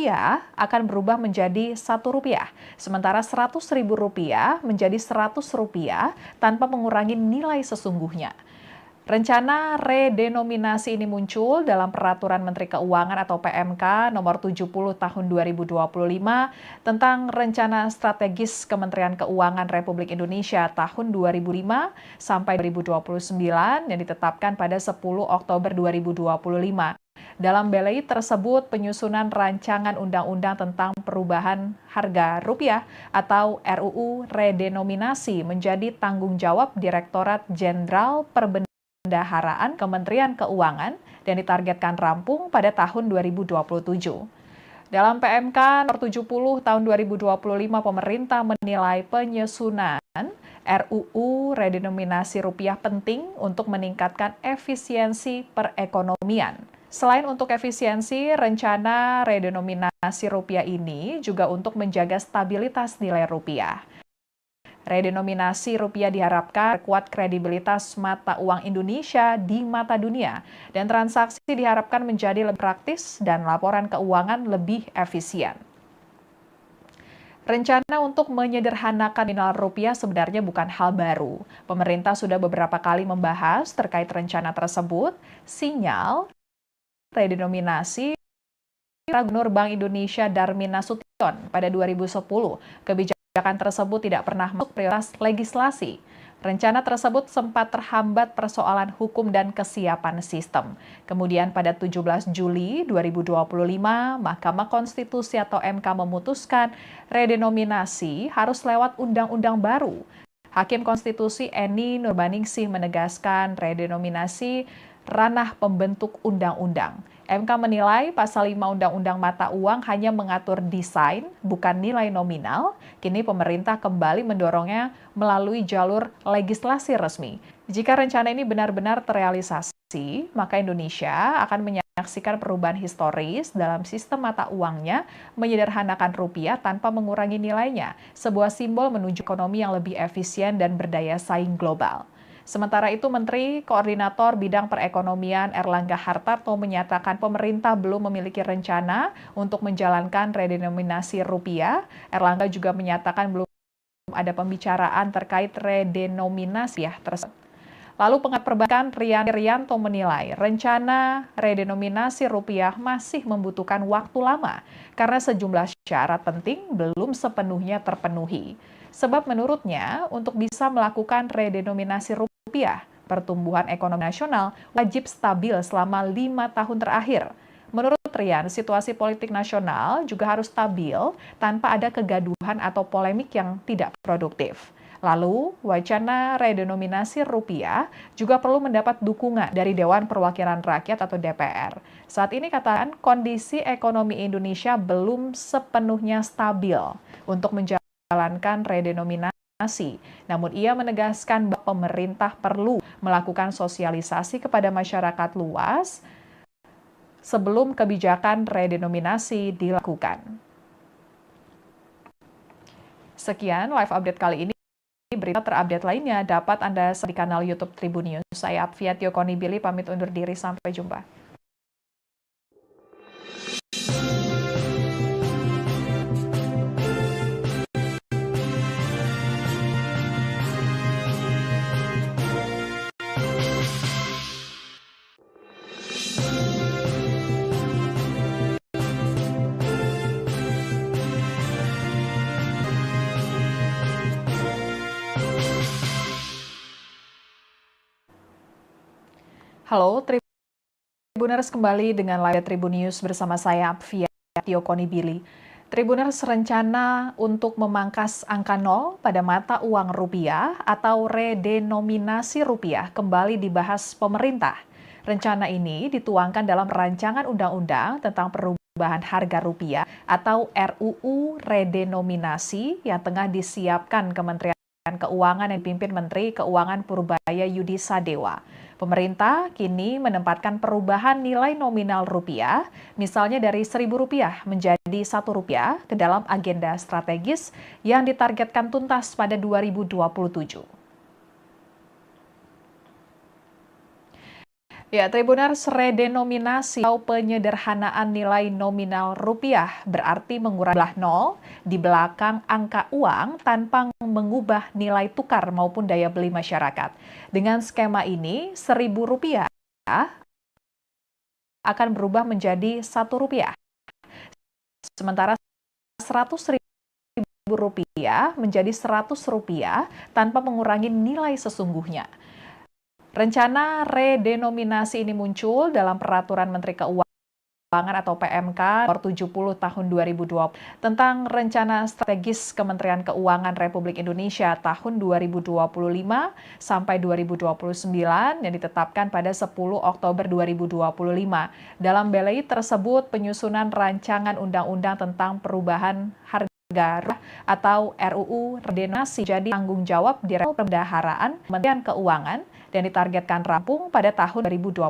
akan berubah menjadi Rp1, sementara Rp100.000 menjadi Rp100 tanpa mengurangi nilai sesungguhnya. Rencana redenominasi ini muncul dalam Peraturan Menteri Keuangan atau PMK nomor 70 tahun 2025 tentang Rencana Strategis Kementerian Keuangan Republik Indonesia tahun 2005 sampai 2029 yang ditetapkan pada 10 Oktober 2025. Dalam BLI tersebut, penyusunan rancangan undang-undang tentang perubahan harga rupiah atau RUU redenominasi menjadi tanggung jawab Direktorat Jenderal Perbendaharaan Kementerian Keuangan dan ditargetkan rampung pada tahun 2027. Dalam PMK nomor 70 tahun 2025, pemerintah menilai penyusunan RUU redenominasi rupiah penting untuk meningkatkan efisiensi perekonomian. Selain untuk efisiensi, rencana redenominasi rupiah ini juga untuk menjaga stabilitas nilai rupiah. Redenominasi rupiah diharapkan kuat kredibilitas mata uang Indonesia di mata dunia, dan transaksi diharapkan menjadi lebih praktis dan laporan keuangan lebih efisien. Rencana untuk menyederhanakan nominal rupiah sebenarnya bukan hal baru. Pemerintah sudah beberapa kali membahas terkait rencana tersebut. Sinyal redenominasi Gubernur Bank Indonesia Darmin Nasution pada 2010. Kebijakan tersebut tidak pernah masuk prioritas legislasi. Rencana tersebut sempat terhambat persoalan hukum dan kesiapan sistem. Kemudian pada 17 Juli 2025, Mahkamah Konstitusi atau MK memutuskan redenominasi harus lewat undang-undang baru. Hakim Konstitusi Eni Nurbaningsih menegaskan redenominasi ranah pembentuk undang-undang. MK menilai pasal 5 Undang-Undang Mata Uang hanya mengatur desain, bukan nilai nominal. Kini pemerintah kembali mendorongnya melalui jalur legislasi resmi. Jika rencana ini benar-benar terrealisasi, maka Indonesia akan menyaksikan perubahan historis dalam sistem mata uangnya, menyederhanakan rupiah tanpa mengurangi nilainya, sebuah simbol menuju ekonomi yang lebih efisien dan berdaya saing global. Sementara itu, Menteri Koordinator Bidang Perekonomian Erlangga Hartarto menyatakan pemerintah belum memiliki rencana untuk menjalankan redenominasi rupiah. Erlangga juga menyatakan belum ada pembicaraan terkait redenominasi tersebut. Lalu pengamat perbankan Rian Rianto menilai rencana redenominasi rupiah masih membutuhkan waktu lama karena sejumlah syarat penting belum sepenuhnya terpenuhi. Sebab menurutnya untuk bisa melakukan redenominasi rupiah, pertumbuhan ekonomi nasional wajib stabil selama 5 tahun terakhir. Menurut Rian, situasi politik nasional juga harus stabil tanpa ada kegaduhan atau polemik yang tidak produktif. Lalu, wacana redenominasi rupiah juga perlu mendapat dukungan dari Dewan Perwakilan Rakyat atau DPR. Saat ini katakan kondisi ekonomi Indonesia belum sepenuhnya stabil untuk menjalankan redenominasi. Namun ia menegaskan bahwa pemerintah perlu melakukan sosialisasi kepada masyarakat luas sebelum kebijakan redenominasi dilakukan. Sekian live update kali ini. Berita terupdate lainnya dapat Anda di kanal YouTube Tribun News. Saya Apvia Tiokonibili pamit undur diri, sampai jumpa. Halo, Tribuners kembali dengan Live Tribun News bersama saya, Apvia Konibili. Tribuners rencana untuk memangkas angka nol pada mata uang rupiah atau redenominasi rupiah kembali dibahas pemerintah. Rencana ini dituangkan dalam rancangan undang-undang tentang perubahan harga rupiah atau RUU redenominasi yang tengah disiapkan Kementerian Keuangan yang dipimpin Menteri Keuangan Purbaya Yudi Sadewa. Pemerintah kini menempatkan perubahan nilai nominal rupiah, misalnya dari Rp1.000 menjadi Rp1 ke dalam agenda strategis yang ditargetkan tuntas pada 2027. Ya, Tribuners, redenominasi atau penyederhanaan nilai nominal rupiah berarti mengurangi jumlah nol di belakang angka uang tanpa mengubah nilai tukar maupun daya beli masyarakat. Dengan skema ini, Rp1.000 akan berubah menjadi Rp1, sementara Rp100.000 menjadi Rp100 tanpa mengurangi nilai sesungguhnya. Rencana redenominasi ini muncul dalam Peraturan Menteri Keuangan atau PMK nomor 70 tahun 2020 tentang Rencana Strategis Kementerian Keuangan Republik Indonesia tahun 2025 sampai 2029 yang ditetapkan pada 10 Oktober 2025. Dalam BLI tersebut penyusunan rancangan undang-undang tentang perubahan harga atau RUU redenominasi jadi tanggung jawab Direktorat Perbendaharaan Kementerian Keuangan dan ditargetkan rampung pada tahun 2027.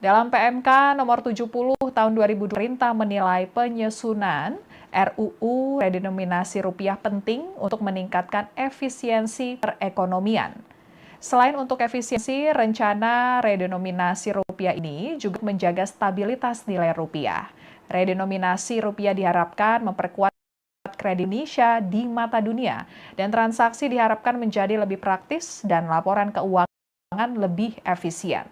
Dalam PMK nomor 70 tahun 2020, pemerintah menilai penyusunan RUU redenominasi rupiah penting untuk meningkatkan efisiensi perekonomian. Selain untuk efisiensi, rencana redenominasi rupiah ini juga menjaga stabilitas nilai rupiah. Redenominasi rupiah diharapkan memperkuat kredit Indonesia di mata dunia, dan transaksi diharapkan menjadi lebih praktis dan laporan keuangan lebih efisien.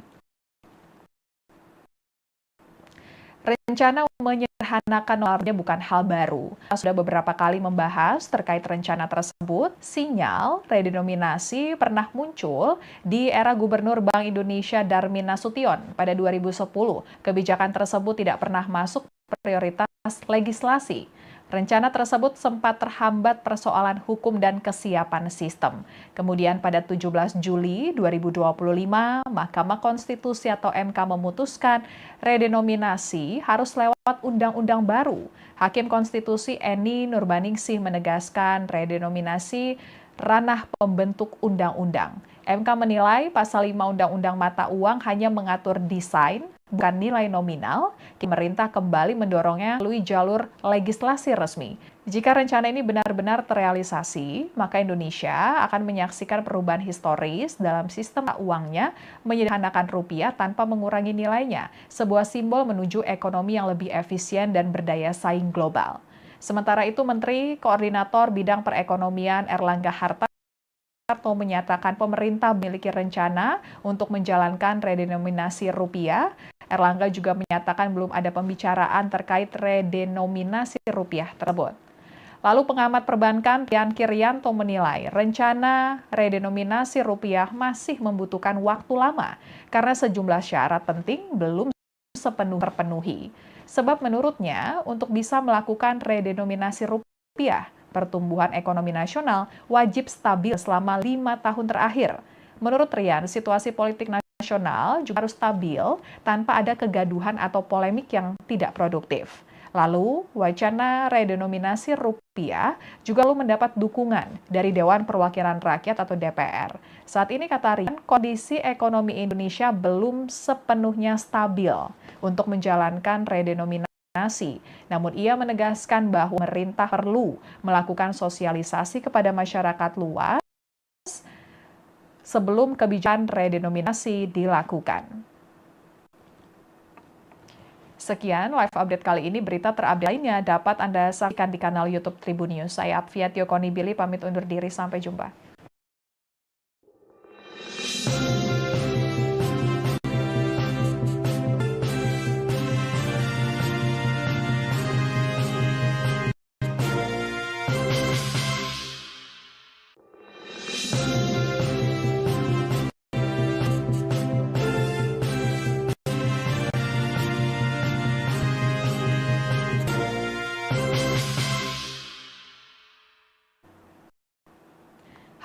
Rencana menyederhanakan nominalnya bukan hal baru. Kita sudah beberapa kali membahas terkait rencana tersebut. Sinyal redenominasi pernah muncul di era Gubernur Bank Indonesia Darmin Nasution pada 2010. Kebijakan tersebut tidak pernah masuk prioritas legislasi. Rencana tersebut sempat terhambat persoalan hukum dan kesiapan sistem. Kemudian pada 17 Juli 2025, Mahkamah Konstitusi atau MK memutuskan redenominasi harus lewat undang-undang baru. Hakim Konstitusi Eni Nurbaningsih menegaskan redenominasi ranah pembentuk undang-undang. MK menilai pasal 5 Undang-Undang Mata Uang hanya mengatur desain, bukan nilai nominal. Pemerintah kembali mendorongnya melalui jalur legislasi resmi. Jika rencana ini benar-benar terrealisasi, maka Indonesia akan menyaksikan perubahan historis dalam sistem uangnya, menyederhanakan rupiah tanpa mengurangi nilainya, sebuah simbol menuju ekonomi yang lebih efisien dan berdaya saing global. Sementara itu, Menteri Koordinator Bidang Perekonomian Erlangga Hartarto menyatakan pemerintah memiliki rencana untuk menjalankan redenominasi rupiah. Erlangga juga menyatakan belum ada pembicaraan terkait redenominasi rupiah tersebut. Lalu pengamat perbankan Tian Kirianto menilai rencana redenominasi rupiah masih membutuhkan waktu lama karena sejumlah syarat penting belum sepenuhnya terpenuhi. Sebab menurutnya untuk bisa melakukan redenominasi rupiah, pertumbuhan ekonomi nasional wajib stabil selama 5 tahun terakhir. Menurut Rian, situasi politik nasional juga harus stabil tanpa ada kegaduhan atau polemik yang tidak produktif. Lalu, wacana redenominasi rupiah juga perlu mendapat dukungan dari Dewan Perwakilan Rakyat atau DPR. Saat ini, kata Rian, kondisi ekonomi Indonesia belum sepenuhnya stabil untuk menjalankan redenominasi. Namun ia menegaskan bahwa pemerintah perlu melakukan sosialisasi kepada masyarakat luas sebelum kebijakan redenominasi dilakukan. Sekian live update kali ini. Berita terupdate lainnya dapat Anda saksikan di kanal YouTube Tribun News. Saya Apvia Konibili pamit undur diri. Sampai jumpa.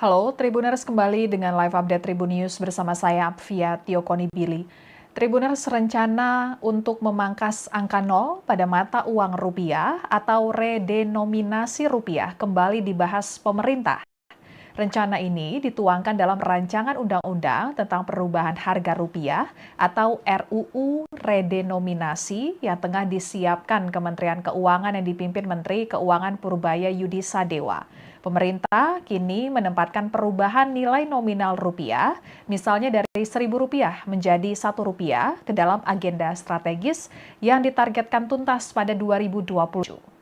Halo, Tribuners kembali dengan live update Tribun News bersama saya Apvia Tiokonibili. Tribuners rencana untuk memangkas angka nol pada mata uang rupiah atau redenominasi rupiah kembali dibahas pemerintah. Rencana ini dituangkan dalam Rancangan Undang-Undang tentang Perubahan Harga Rupiah atau RUU Redenominasi yang tengah disiapkan Kementerian Keuangan yang dipimpin Menteri Keuangan Purbaya Yudi Sadewa. Pemerintah kini menempatkan perubahan nilai nominal rupiah, misalnya dari Rp1.000 menjadi Rp1 ke dalam agenda strategis yang ditargetkan tuntas pada 2027.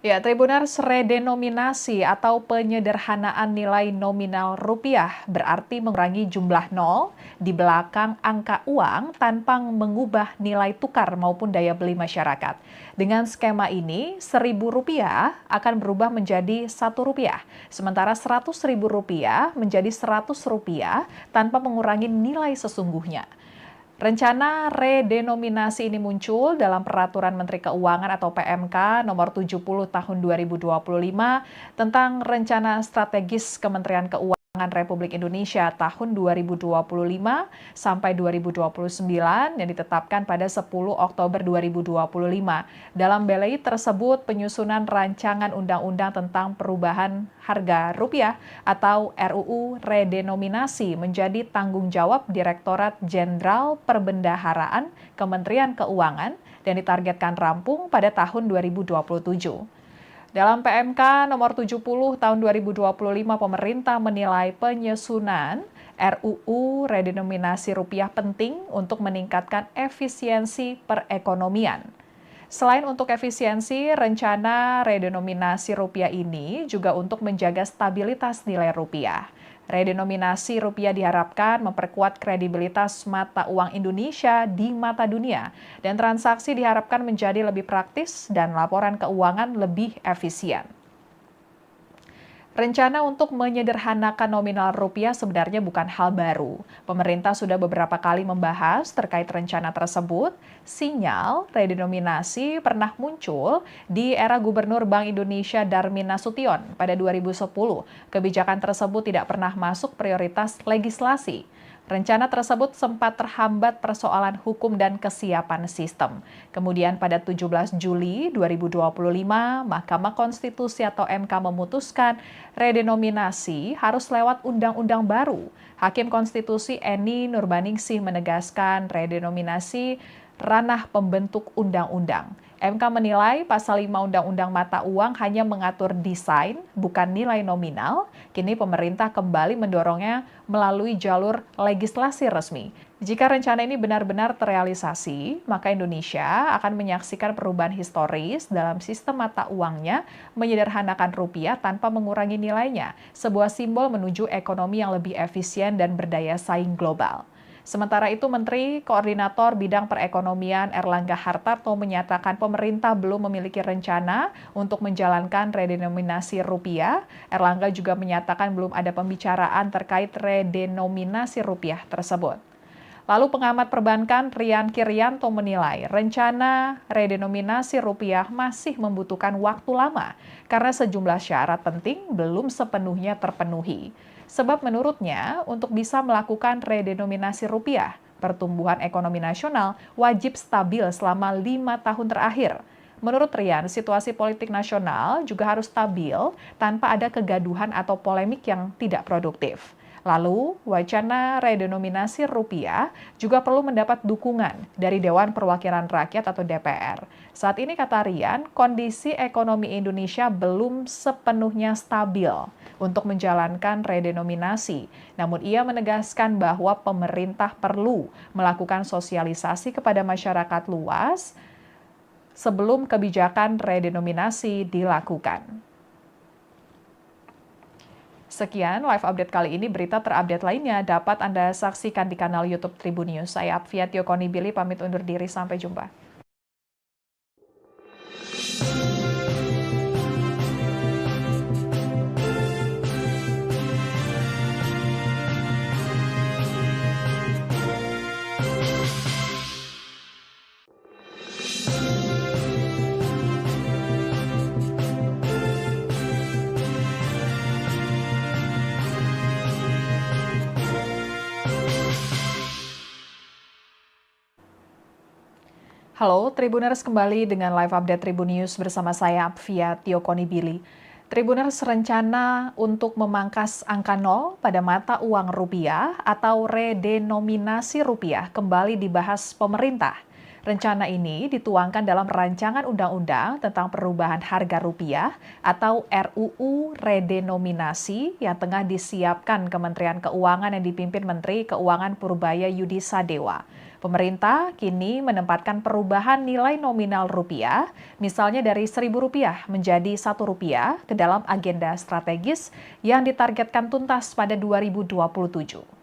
Ya, Tribuners, redenominasi atau penyederhanaan nilai nominal rupiah berarti mengurangi jumlah nol di belakang angka uang tanpa mengubah nilai tukar maupun daya beli masyarakat. Dengan skema ini, Rp1.000 akan berubah menjadi Rp1, sementara Rp100.000 menjadi Rp100 tanpa mengurangi nilai sesungguhnya. Rencana redenominasi ini muncul dalam Peraturan Menteri Keuangan atau PMK nomor 70 tahun 2025 tentang Rencana Strategis Kementerian Keuangan Republik Indonesia tahun 2025 sampai 2029 yang ditetapkan pada 10 Oktober 2025. Dalam BLI tersebut penyusunan rancangan undang-undang tentang perubahan harga rupiah atau RUU redenominasi menjadi tanggung jawab Direktorat Jenderal Perbendaharaan Kementerian Keuangan dan ditargetkan rampung pada tahun 2027. Dalam PMK nomor 70 tahun 2025, pemerintah menilai penyusunan RUU redenominasi rupiah penting untuk meningkatkan efisiensi perekonomian. Selain untuk efisiensi, rencana redenominasi rupiah ini juga untuk menjaga stabilitas nilai rupiah. Redenominasi rupiah diharapkan memperkuat kredibilitas mata uang Indonesia di mata dunia, dan transaksi diharapkan menjadi lebih praktis dan laporan keuangan lebih efisien. Rencana untuk menyederhanakan nominal rupiah sebenarnya bukan hal baru. Pemerintah sudah beberapa kali membahas terkait rencana tersebut. Sinyal redenominasi pernah muncul di era Gubernur Bank Indonesia Darmin Nasution pada 2010. Kebijakan tersebut tidak pernah masuk prioritas legislasi. Rencana tersebut sempat terhambat persoalan hukum dan kesiapan sistem. Kemudian pada 17 Juli 2025, Mahkamah Konstitusi atau MK memutuskan redenominasi harus lewat undang-undang baru. Hakim Konstitusi Eni Nurbaningsih menegaskan redenominasi ranah pembentuk undang-undang. MK menilai pasal 5 Undang-Undang Mata Uang hanya mengatur desain, bukan nilai nominal. Kini pemerintah kembali mendorongnya melalui jalur legislasi resmi. Jika rencana ini benar-benar terrealisasi, maka Indonesia akan menyaksikan perubahan historis dalam sistem mata uangnya, menyederhanakan rupiah tanpa mengurangi nilainya, sebuah simbol menuju ekonomi yang lebih efisien dan berdaya saing global. Sementara itu, Menteri Koordinator Bidang Perekonomian Erlangga Hartarto menyatakan pemerintah belum memiliki rencana untuk menjalankan redenominasi rupiah. Erlangga juga menyatakan belum ada pembicaraan terkait redenominasi rupiah tersebut. Lalu pengamat perbankan Rian Kiryanto menilai rencana redenominasi rupiah masih membutuhkan waktu lama karena sejumlah syarat penting belum sepenuhnya terpenuhi. Sebab menurutnya, untuk bisa melakukan redenominasi rupiah, pertumbuhan ekonomi nasional wajib stabil selama 5 tahun terakhir. Menurut Rian, situasi politik nasional juga harus stabil tanpa ada kegaduhan atau polemik yang tidak produktif. Lalu, wacana redenominasi rupiah juga perlu mendapat dukungan dari Dewan Perwakilan Rakyat atau DPR. Saat ini, kata Rian, kondisi ekonomi Indonesia belum sepenuhnya stabil untuk menjalankan redenominasi. Namun ia menegaskan bahwa pemerintah perlu melakukan sosialisasi kepada masyarakat luas sebelum kebijakan redenominasi dilakukan. Sekian live update kali ini. Berita terupdate lainnya dapat Anda saksikan di kanal YouTube Tribun News. Saya Apvia Tiokonibili pamit undur diri. Sampai jumpa. Halo, Tribuners kembali dengan live update Tribun News bersama saya, Apvia Tiokonibili. Tribuners rencana untuk memangkas angka nol pada mata uang rupiah atau redenominasi rupiah kembali dibahas pemerintah. Rencana ini dituangkan dalam rancangan undang-undang tentang perubahan harga rupiah atau RUU redenominasi yang tengah disiapkan Kementerian Keuangan yang dipimpin Menteri Keuangan Purbaya Yudi Sadewa. Pemerintah kini menempatkan perubahan nilai nominal rupiah, misalnya dari Rp1.000 menjadi Rp1 ke dalam agenda strategis yang ditargetkan tuntas pada 2027.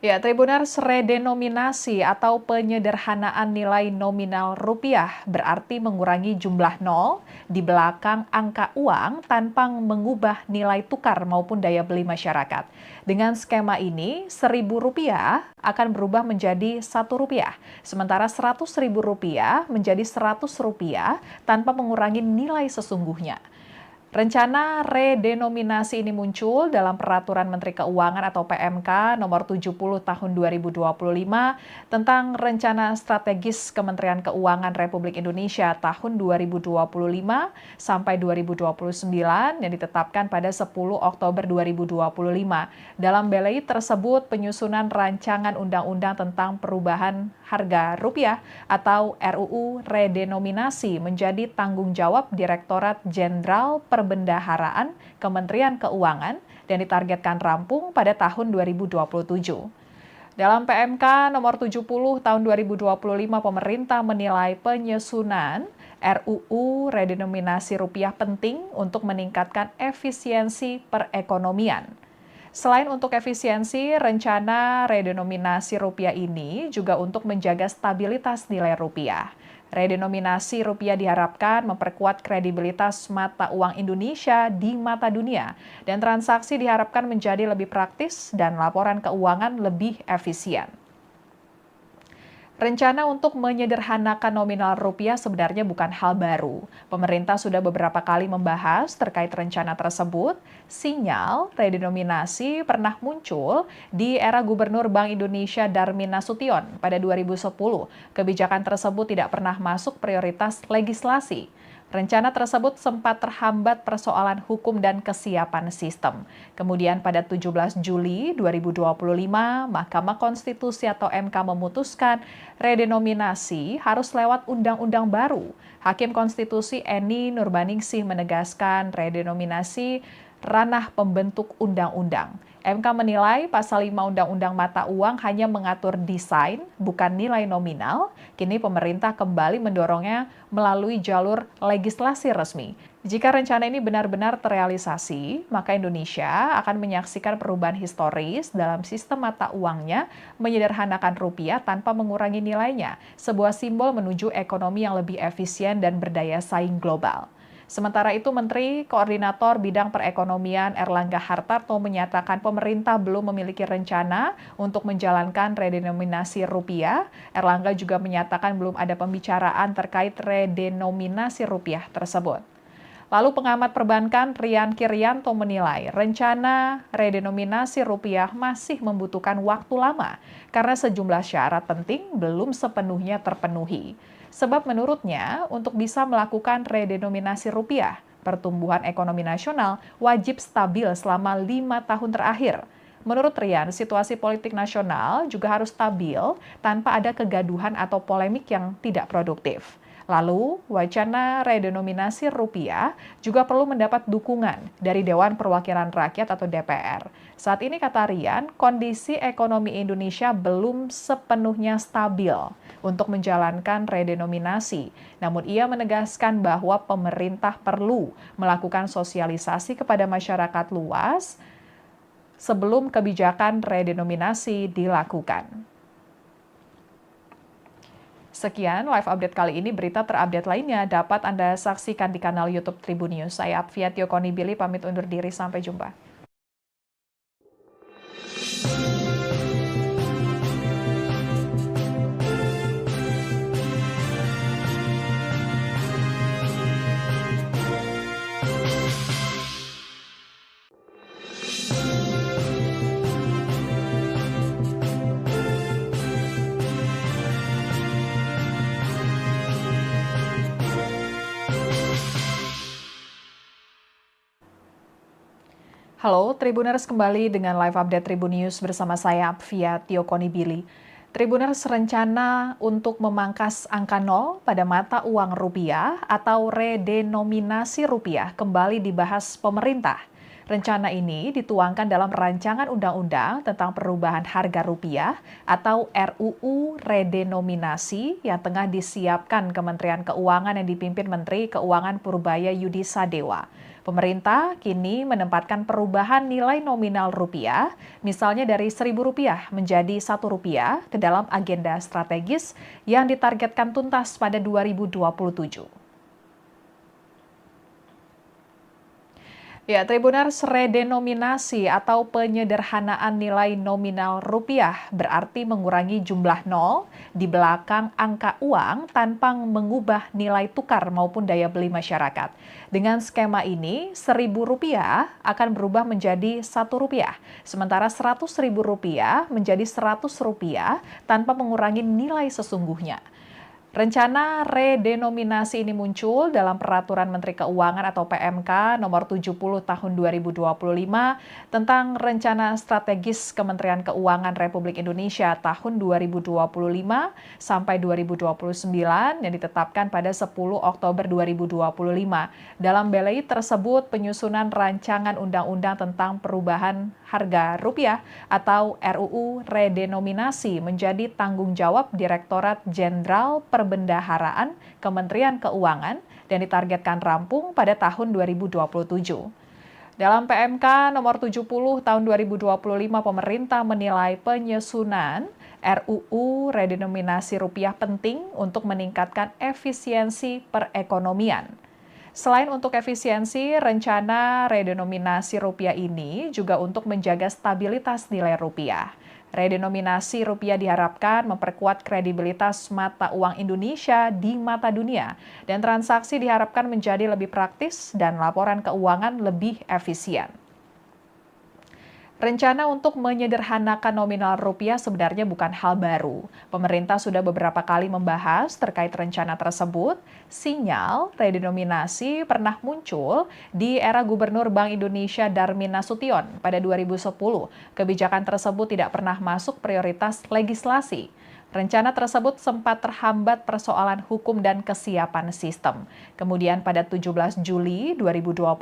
Ya, Tribuners, redenominasi atau penyederhanaan nilai nominal rupiah berarti mengurangi jumlah nol di belakang angka uang tanpa mengubah nilai tukar maupun daya beli masyarakat. Dengan skema ini, Rp1.000 akan berubah menjadi Rp1, sementara Rp100.000 menjadi Rp100 tanpa mengurangi nilai sesungguhnya. Rencana redenominasi ini muncul dalam Peraturan Menteri Keuangan atau PMK nomor 70 tahun 2025 tentang Rencana Strategis Kementerian Keuangan Republik Indonesia tahun 2025 sampai 2029 yang ditetapkan pada 10 Oktober 2025. Dalam belai tersebut penyusunan rancangan undang-undang tentang perubahan harga rupiah atau RUU redenominasi menjadi tanggung jawab Direktorat Jenderal Perbendaharaan Kementerian Keuangan dan ditargetkan rampung pada tahun 2027. Dalam PMK nomor 70 tahun 2025, pemerintah menilai penyusunan RUU redenominasi rupiah penting untuk meningkatkan efisiensi perekonomian. Selain untuk efisiensi, rencana redenominasi rupiah ini juga untuk menjaga stabilitas nilai rupiah. Redenominasi rupiah diharapkan memperkuat kredibilitas mata uang Indonesia di mata dunia, dan transaksi diharapkan menjadi lebih praktis dan laporan keuangan lebih efisien. Rencana untuk menyederhanakan nominal rupiah sebenarnya bukan hal baru. Pemerintah sudah beberapa kali membahas terkait rencana tersebut. Sinyal redenominasi pernah muncul di era Gubernur Bank Indonesia Darmin Nasution pada 2010. Kebijakan tersebut tidak pernah masuk prioritas legislasi. Rencana tersebut sempat terhambat persoalan hukum dan kesiapan sistem. Kemudian pada 17 Juli 2025, Mahkamah Konstitusi atau MK memutuskan redenominasi harus lewat undang-undang baru. Hakim Konstitusi Eni Nurbaningsih menegaskan redenominasi ranah pembentuk undang-undang. MK menilai pasal 5 Undang-Undang Mata Uang hanya mengatur desain, bukan nilai nominal. Kini pemerintah kembali mendorongnya melalui jalur legislasi resmi. Jika rencana ini benar-benar terrealisasi, maka Indonesia akan menyaksikan perubahan historis dalam sistem mata uangnya, menyederhanakan rupiah tanpa mengurangi nilainya, sebuah simbol menuju ekonomi yang lebih efisien dan berdaya saing global. Sementara itu, Menteri Koordinator Bidang Perekonomian Erlangga Hartarto menyatakan pemerintah belum memiliki rencana untuk menjalankan redenominasi rupiah. Erlangga juga menyatakan belum ada pembicaraan terkait redenominasi rupiah tersebut. Lalu pengamat perbankan Rian Kirianto menilai rencana redenominasi rupiah masih membutuhkan waktu lama karena sejumlah syarat penting belum sepenuhnya terpenuhi. Sebab menurutnya, untuk bisa melakukan redenominasi rupiah, pertumbuhan ekonomi nasional wajib stabil selama 5 tahun terakhir. Menurut Rian, situasi politik nasional juga harus stabil tanpa ada kegaduhan atau polemik yang tidak produktif. Lalu, wacana redenominasi rupiah juga perlu mendapat dukungan dari Dewan Perwakilan Rakyat atau DPR. Saat ini, kata Rian, kondisi ekonomi Indonesia belum sepenuhnya stabil untuk menjalankan redenominasi. Namun ia menegaskan bahwa pemerintah perlu melakukan sosialisasi kepada masyarakat luas sebelum kebijakan redenominasi dilakukan. Sekian live update kali ini. Berita terupdate lainnya dapat Anda saksikan di kanal YouTube Tribun News. Saya Apvia Tiokonibili pamit undur diri. Sampai jumpa. Halo, Tribuners kembali dengan live update Tribun News bersama saya, Apvia Tiokonibili. Tribuners rencana untuk memangkas angka nol pada mata uang rupiah atau redenominasi rupiah kembali dibahas pemerintah. Rencana ini dituangkan dalam rancangan undang-undang tentang perubahan harga rupiah atau RUU redenominasi yang tengah disiapkan Kementerian Keuangan yang dipimpin Menteri Keuangan Purbaya Yudi Sadewa. Pemerintah kini menempatkan perubahan nilai nominal rupiah, misalnya dari Rp1.000 menjadi Rp1 ke dalam agenda strategis yang ditargetkan tuntas pada 2027. Ya, Tribuners, redenominasi atau penyederhanaan nilai nominal rupiah berarti mengurangi jumlah nol di belakang angka uang tanpa mengubah nilai tukar maupun daya beli masyarakat. Dengan skema ini, Rp1.000 akan berubah menjadi Rp1, sementara Rp100.000 menjadi Rp100 tanpa mengurangi nilai sesungguhnya. Rencana redenominasi ini muncul dalam Peraturan Menteri Keuangan atau PMK nomor 70 tahun 2025 tentang Rencana Strategis Kementerian Keuangan Republik Indonesia tahun 2025 sampai 2029 yang ditetapkan pada 10 Oktober 2025. Dalam BLI tersebut penyusunan rancangan undang-undang tentang perubahan harga rupiah atau RUU redenominasi menjadi tanggung jawab Direktorat Jenderal Perbendaharaan Kementerian Keuangan dan ditargetkan rampung pada tahun 2027. Dalam PMK nomor 70 tahun 2025, pemerintah menilai penyusunan RUU redenominasi rupiah penting untuk meningkatkan efisiensi perekonomian. Selain untuk efisiensi, rencana redenominasi rupiah ini juga untuk menjaga stabilitas nilai rupiah. Redenominasi rupiah diharapkan memperkuat kredibilitas mata uang Indonesia di mata dunia, dan transaksi diharapkan menjadi lebih praktis dan laporan keuangan lebih efisien. Rencana untuk menyederhanakan nominal rupiah sebenarnya bukan hal baru. Pemerintah sudah beberapa kali membahas terkait rencana tersebut. Sinyal redenominasi pernah muncul di era Gubernur Bank Indonesia Darmin Nasution pada 2010. Kebijakan tersebut tidak pernah masuk prioritas legislasi. Rencana tersebut sempat terhambat persoalan hukum dan kesiapan sistem. Kemudian pada 17 Juli 2025,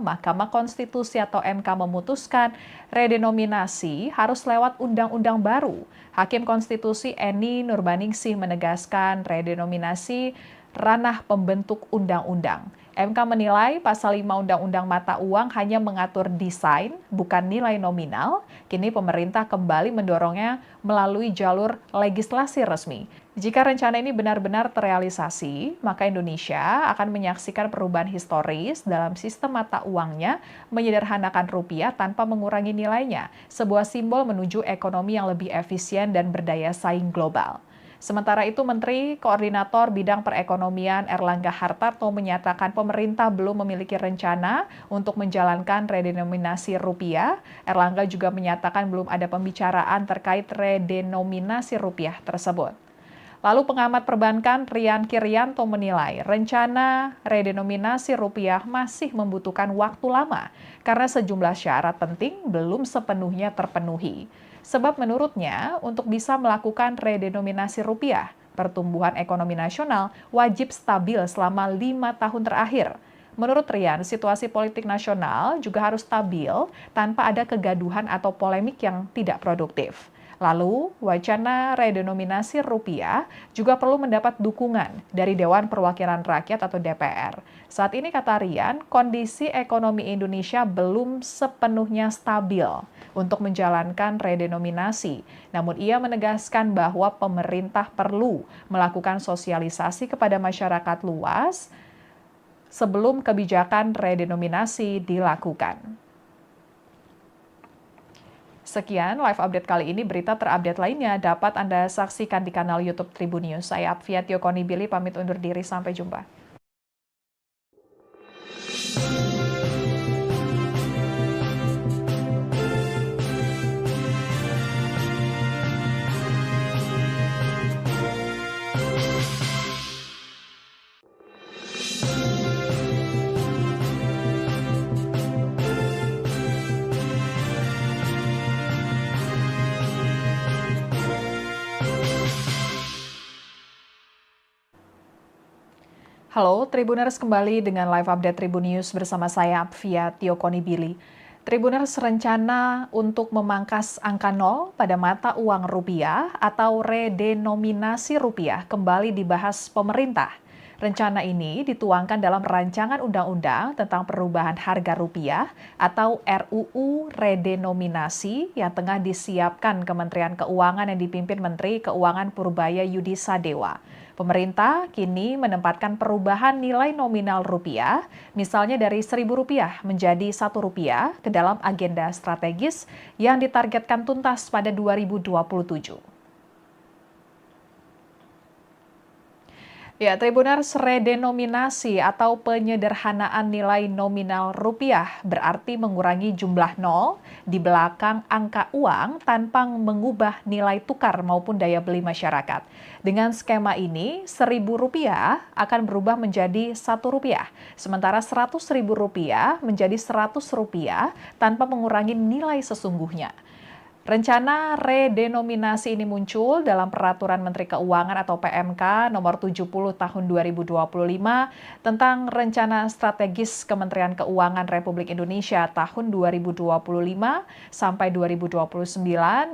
Mahkamah Konstitusi atau MK memutuskan redenominasi harus lewat undang-undang baru. Hakim Konstitusi Eni Nurbaningsih menegaskan redenominasi ranah pembentuk undang-undang. MK menilai pasal 5 Undang-Undang Mata Uang hanya mengatur desain, bukan nilai nominal. Kini pemerintah kembali mendorongnya melalui jalur legislasi resmi. Jika rencana ini benar-benar terrealisasi, maka Indonesia akan menyaksikan perubahan historis dalam sistem mata uangnya, menyederhanakan rupiah tanpa mengurangi nilainya, sebuah simbol menuju ekonomi yang lebih efisien dan berdaya saing global. Sementara itu, Menteri Koordinator Bidang Perekonomian Erlangga Hartarto menyatakan pemerintah belum memiliki rencana untuk menjalankan redenominasi rupiah. Erlangga juga menyatakan belum ada pembicaraan terkait redenominasi rupiah tersebut. Lalu pengamat perbankan Rian Kirianto menilai rencana redenominasi rupiah masih membutuhkan waktu lama karena sejumlah syarat penting belum sepenuhnya terpenuhi. Sebab menurutnya, untuk bisa melakukan redenominasi rupiah, pertumbuhan ekonomi nasional wajib stabil selama 5 tahun terakhir. Menurut Rian, situasi politik nasional juga harus stabil tanpa ada kegaduhan atau polemik yang tidak produktif. Lalu, wacana redenominasi rupiah juga perlu mendapat dukungan dari Dewan Perwakilan Rakyat atau DPR. Saat ini, kata Rian, kondisi ekonomi Indonesia belum sepenuhnya stabil untuk menjalankan redenominasi. Namun ia menegaskan bahwa pemerintah perlu melakukan sosialisasi kepada masyarakat luas sebelum kebijakan redenominasi dilakukan. Sekian live update kali ini. Berita terupdate lainnya dapat Anda saksikan di kanal YouTube Tribun News. Saya Apvia Tiokonibili pamit undur diri. Sampai jumpa. Halo, Tribuners kembali dengan live update Tribun News bersama saya, Apvia Tiokonibili. Tribuners rencana untuk memangkas angka nol pada mata uang rupiah atau redenominasi rupiah kembali dibahas pemerintah. Rencana ini dituangkan dalam rancangan undang-undang tentang perubahan harga rupiah atau RUU redenominasi yang tengah disiapkan Kementerian Keuangan yang dipimpin Menteri Keuangan Purbaya Yudi Sadewa. Pemerintah kini menempatkan perubahan nilai nominal rupiah, misalnya dari Rp1.000 menjadi Rp1 ke dalam agenda strategis yang ditargetkan tuntas pada 2027. Ya, Tribuners, redenominasi atau penyederhanaan nilai nominal rupiah berarti mengurangi jumlah nol di belakang angka uang tanpa mengubah nilai tukar maupun daya beli masyarakat. Dengan skema ini, Rp1.000 akan berubah menjadi Rp1, sementara Rp100.000 menjadi Rp100 tanpa mengurangi nilai sesungguhnya. Rencana redenominasi ini muncul dalam Peraturan Menteri Keuangan atau PMK nomor 70 tahun 2025 tentang Rencana Strategis Kementerian Keuangan Republik Indonesia tahun 2025 sampai 2029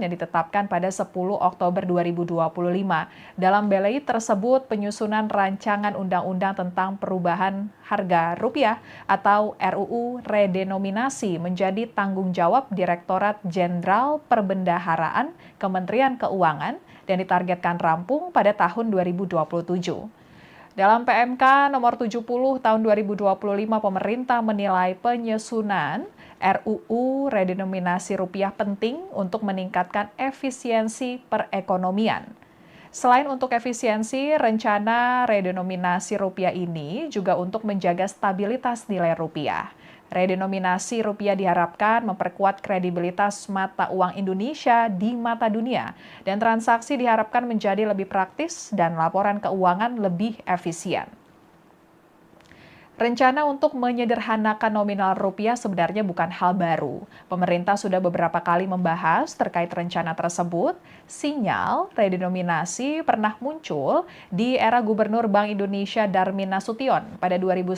yang ditetapkan pada 10 Oktober 2025. Dalam BLI tersebut penyusunan rancangan undang-undang tentang perubahan harga rupiah atau RUU redenominasi menjadi tanggung jawab Direktorat Jenderal Perbendaharaan Kementerian Keuangan dan ditargetkan rampung pada tahun 2027. Dalam PMK nomor 70 tahun 2025, pemerintah menilai penyusunan RUU redenominasi rupiah penting untuk meningkatkan efisiensi perekonomian. Selain untuk efisiensi, rencana redenominasi rupiah ini juga untuk menjaga stabilitas nilai rupiah. Redenominasi rupiah diharapkan memperkuat kredibilitas mata uang Indonesia di mata dunia, dan transaksi diharapkan menjadi lebih praktis dan laporan keuangan lebih efisien. Rencana untuk menyederhanakan nominal rupiah sebenarnya bukan hal baru. Pemerintah sudah beberapa kali membahas terkait rencana tersebut. Sinyal redenominasi pernah muncul di era Gubernur Bank Indonesia Darmin Nasution pada 2010.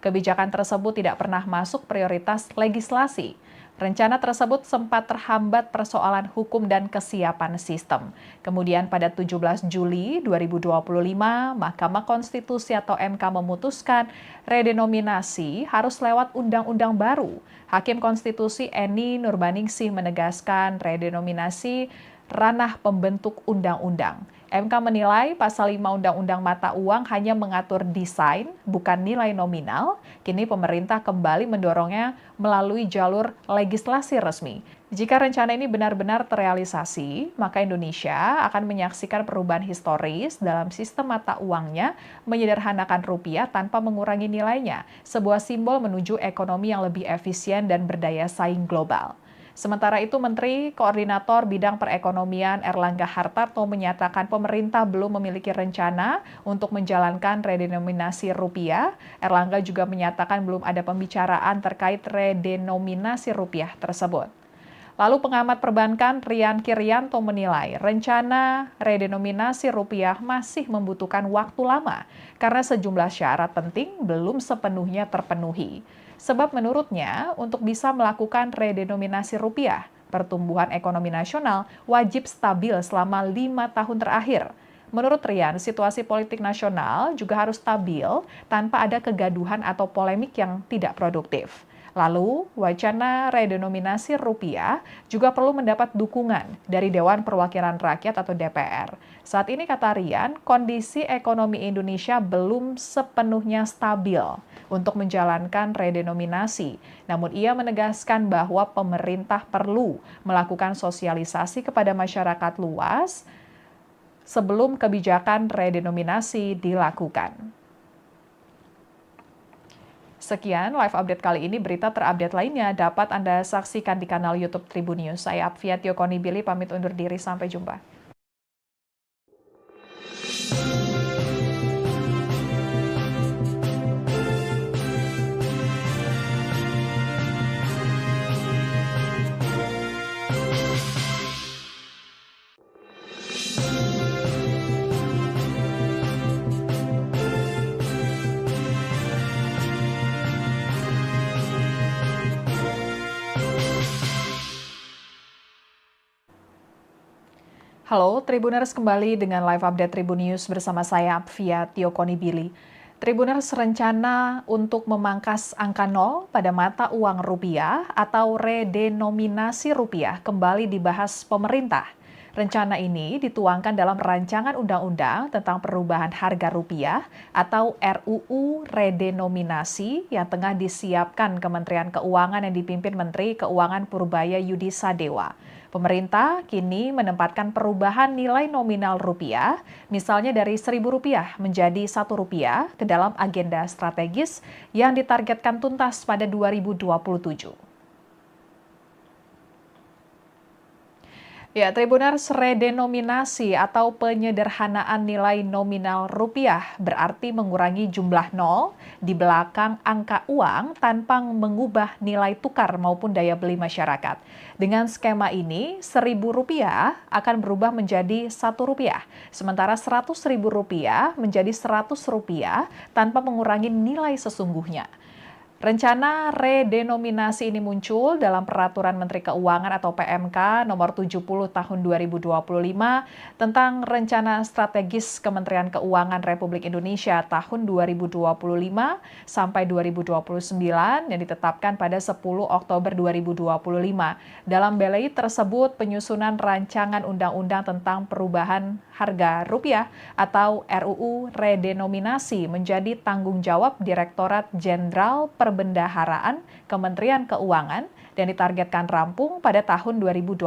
Kebijakan tersebut tidak pernah masuk prioritas legislasi. Rencana tersebut sempat terhambat persoalan hukum dan kesiapan sistem. Kemudian pada 17 Juli 2025, Mahkamah Konstitusi atau MK memutuskan redenominasi harus lewat undang-undang baru. Hakim Konstitusi Eni Nurbaningsih menegaskan redenominasi ranah pembentuk undang-undang. MK menilai pasal 5 Undang-Undang Mata Uang hanya mengatur desain, bukan nilai nominal. Kini pemerintah kembali mendorongnya melalui jalur legislasi resmi. Jika rencana ini benar-benar terrealisasi, maka Indonesia akan menyaksikan perubahan historis dalam sistem mata uangnya, menyederhanakan rupiah tanpa mengurangi nilainya, sebuah simbol menuju ekonomi yang lebih efisien dan berdaya saing global. Sementara itu, Menteri Koordinator Bidang Perekonomian Erlangga Hartarto menyatakan pemerintah belum memiliki rencana untuk menjalankan redenominasi rupiah. Erlangga juga menyatakan belum ada pembicaraan terkait redenominasi rupiah tersebut. Lalu pengamat perbankan Rian Kirianto menilai rencana redenominasi rupiah masih membutuhkan waktu lama karena sejumlah syarat penting belum sepenuhnya terpenuhi. Sebab menurutnya, untuk bisa melakukan redenominasi rupiah, pertumbuhan ekonomi nasional wajib stabil selama 5 tahun terakhir. Menurut Rian, situasi politik nasional juga harus stabil tanpa ada kegaduhan atau polemik yang tidak produktif. Lalu, wacana redenominasi rupiah juga perlu mendapat dukungan dari Dewan Perwakilan Rakyat atau DPR. Saat ini, kata Rian, kondisi ekonomi Indonesia belum sepenuhnya stabil untuk menjalankan redenominasi. Namun ia menegaskan bahwa pemerintah perlu melakukan sosialisasi kepada masyarakat luas sebelum kebijakan redenominasi dilakukan. Sekian live update kali ini. Berita terupdate lainnya dapat Anda saksikan di kanal YouTube Tribun News. Saya Apvia Tiokonibili pamit undur diri. Sampai jumpa. Halo, Tribuners kembali dengan live update Tribun News bersama saya, Apvia Tiokonibili. Tribuners rencana untuk memangkas angka nol pada mata uang rupiah atau redenominasi rupiah kembali dibahas pemerintah. Rencana ini dituangkan dalam Rancangan Undang-Undang tentang Perubahan Harga Rupiah atau RUU Redenominasi yang tengah disiapkan Kementerian Keuangan yang dipimpin Menteri Keuangan Purbaya Yudi Sadewa. Pemerintah kini menempatkan perubahan nilai nominal rupiah, misalnya dari Rp1.000 menjadi Rp1 ke dalam agenda strategis yang ditargetkan tuntas pada 2027. Ya, Tribuners, redenominasi atau penyederhanaan nilai nominal rupiah berarti mengurangi jumlah nol di belakang angka uang tanpa mengubah nilai tukar maupun daya beli masyarakat. Dengan skema ini, Rp1.000 akan berubah menjadi Rp1, sementara Rp100.000 menjadi Rp100 tanpa mengurangi nilai sesungguhnya. Rencana redenominasi ini muncul dalam Peraturan Menteri Keuangan atau PMK nomor 70 tahun 2025 tentang Rencana Strategis Kementerian Keuangan Republik Indonesia tahun 2025 sampai 2029 yang ditetapkan pada 10 Oktober 2025. Dalam BLI tersebut penyusunan rancangan undang-undang tentang perubahan harga rupiah atau RUU redenominasi menjadi tanggung jawab Direktorat Jenderal Perbendaharaan Kementerian Keuangan dan ditargetkan rampung pada tahun 2027.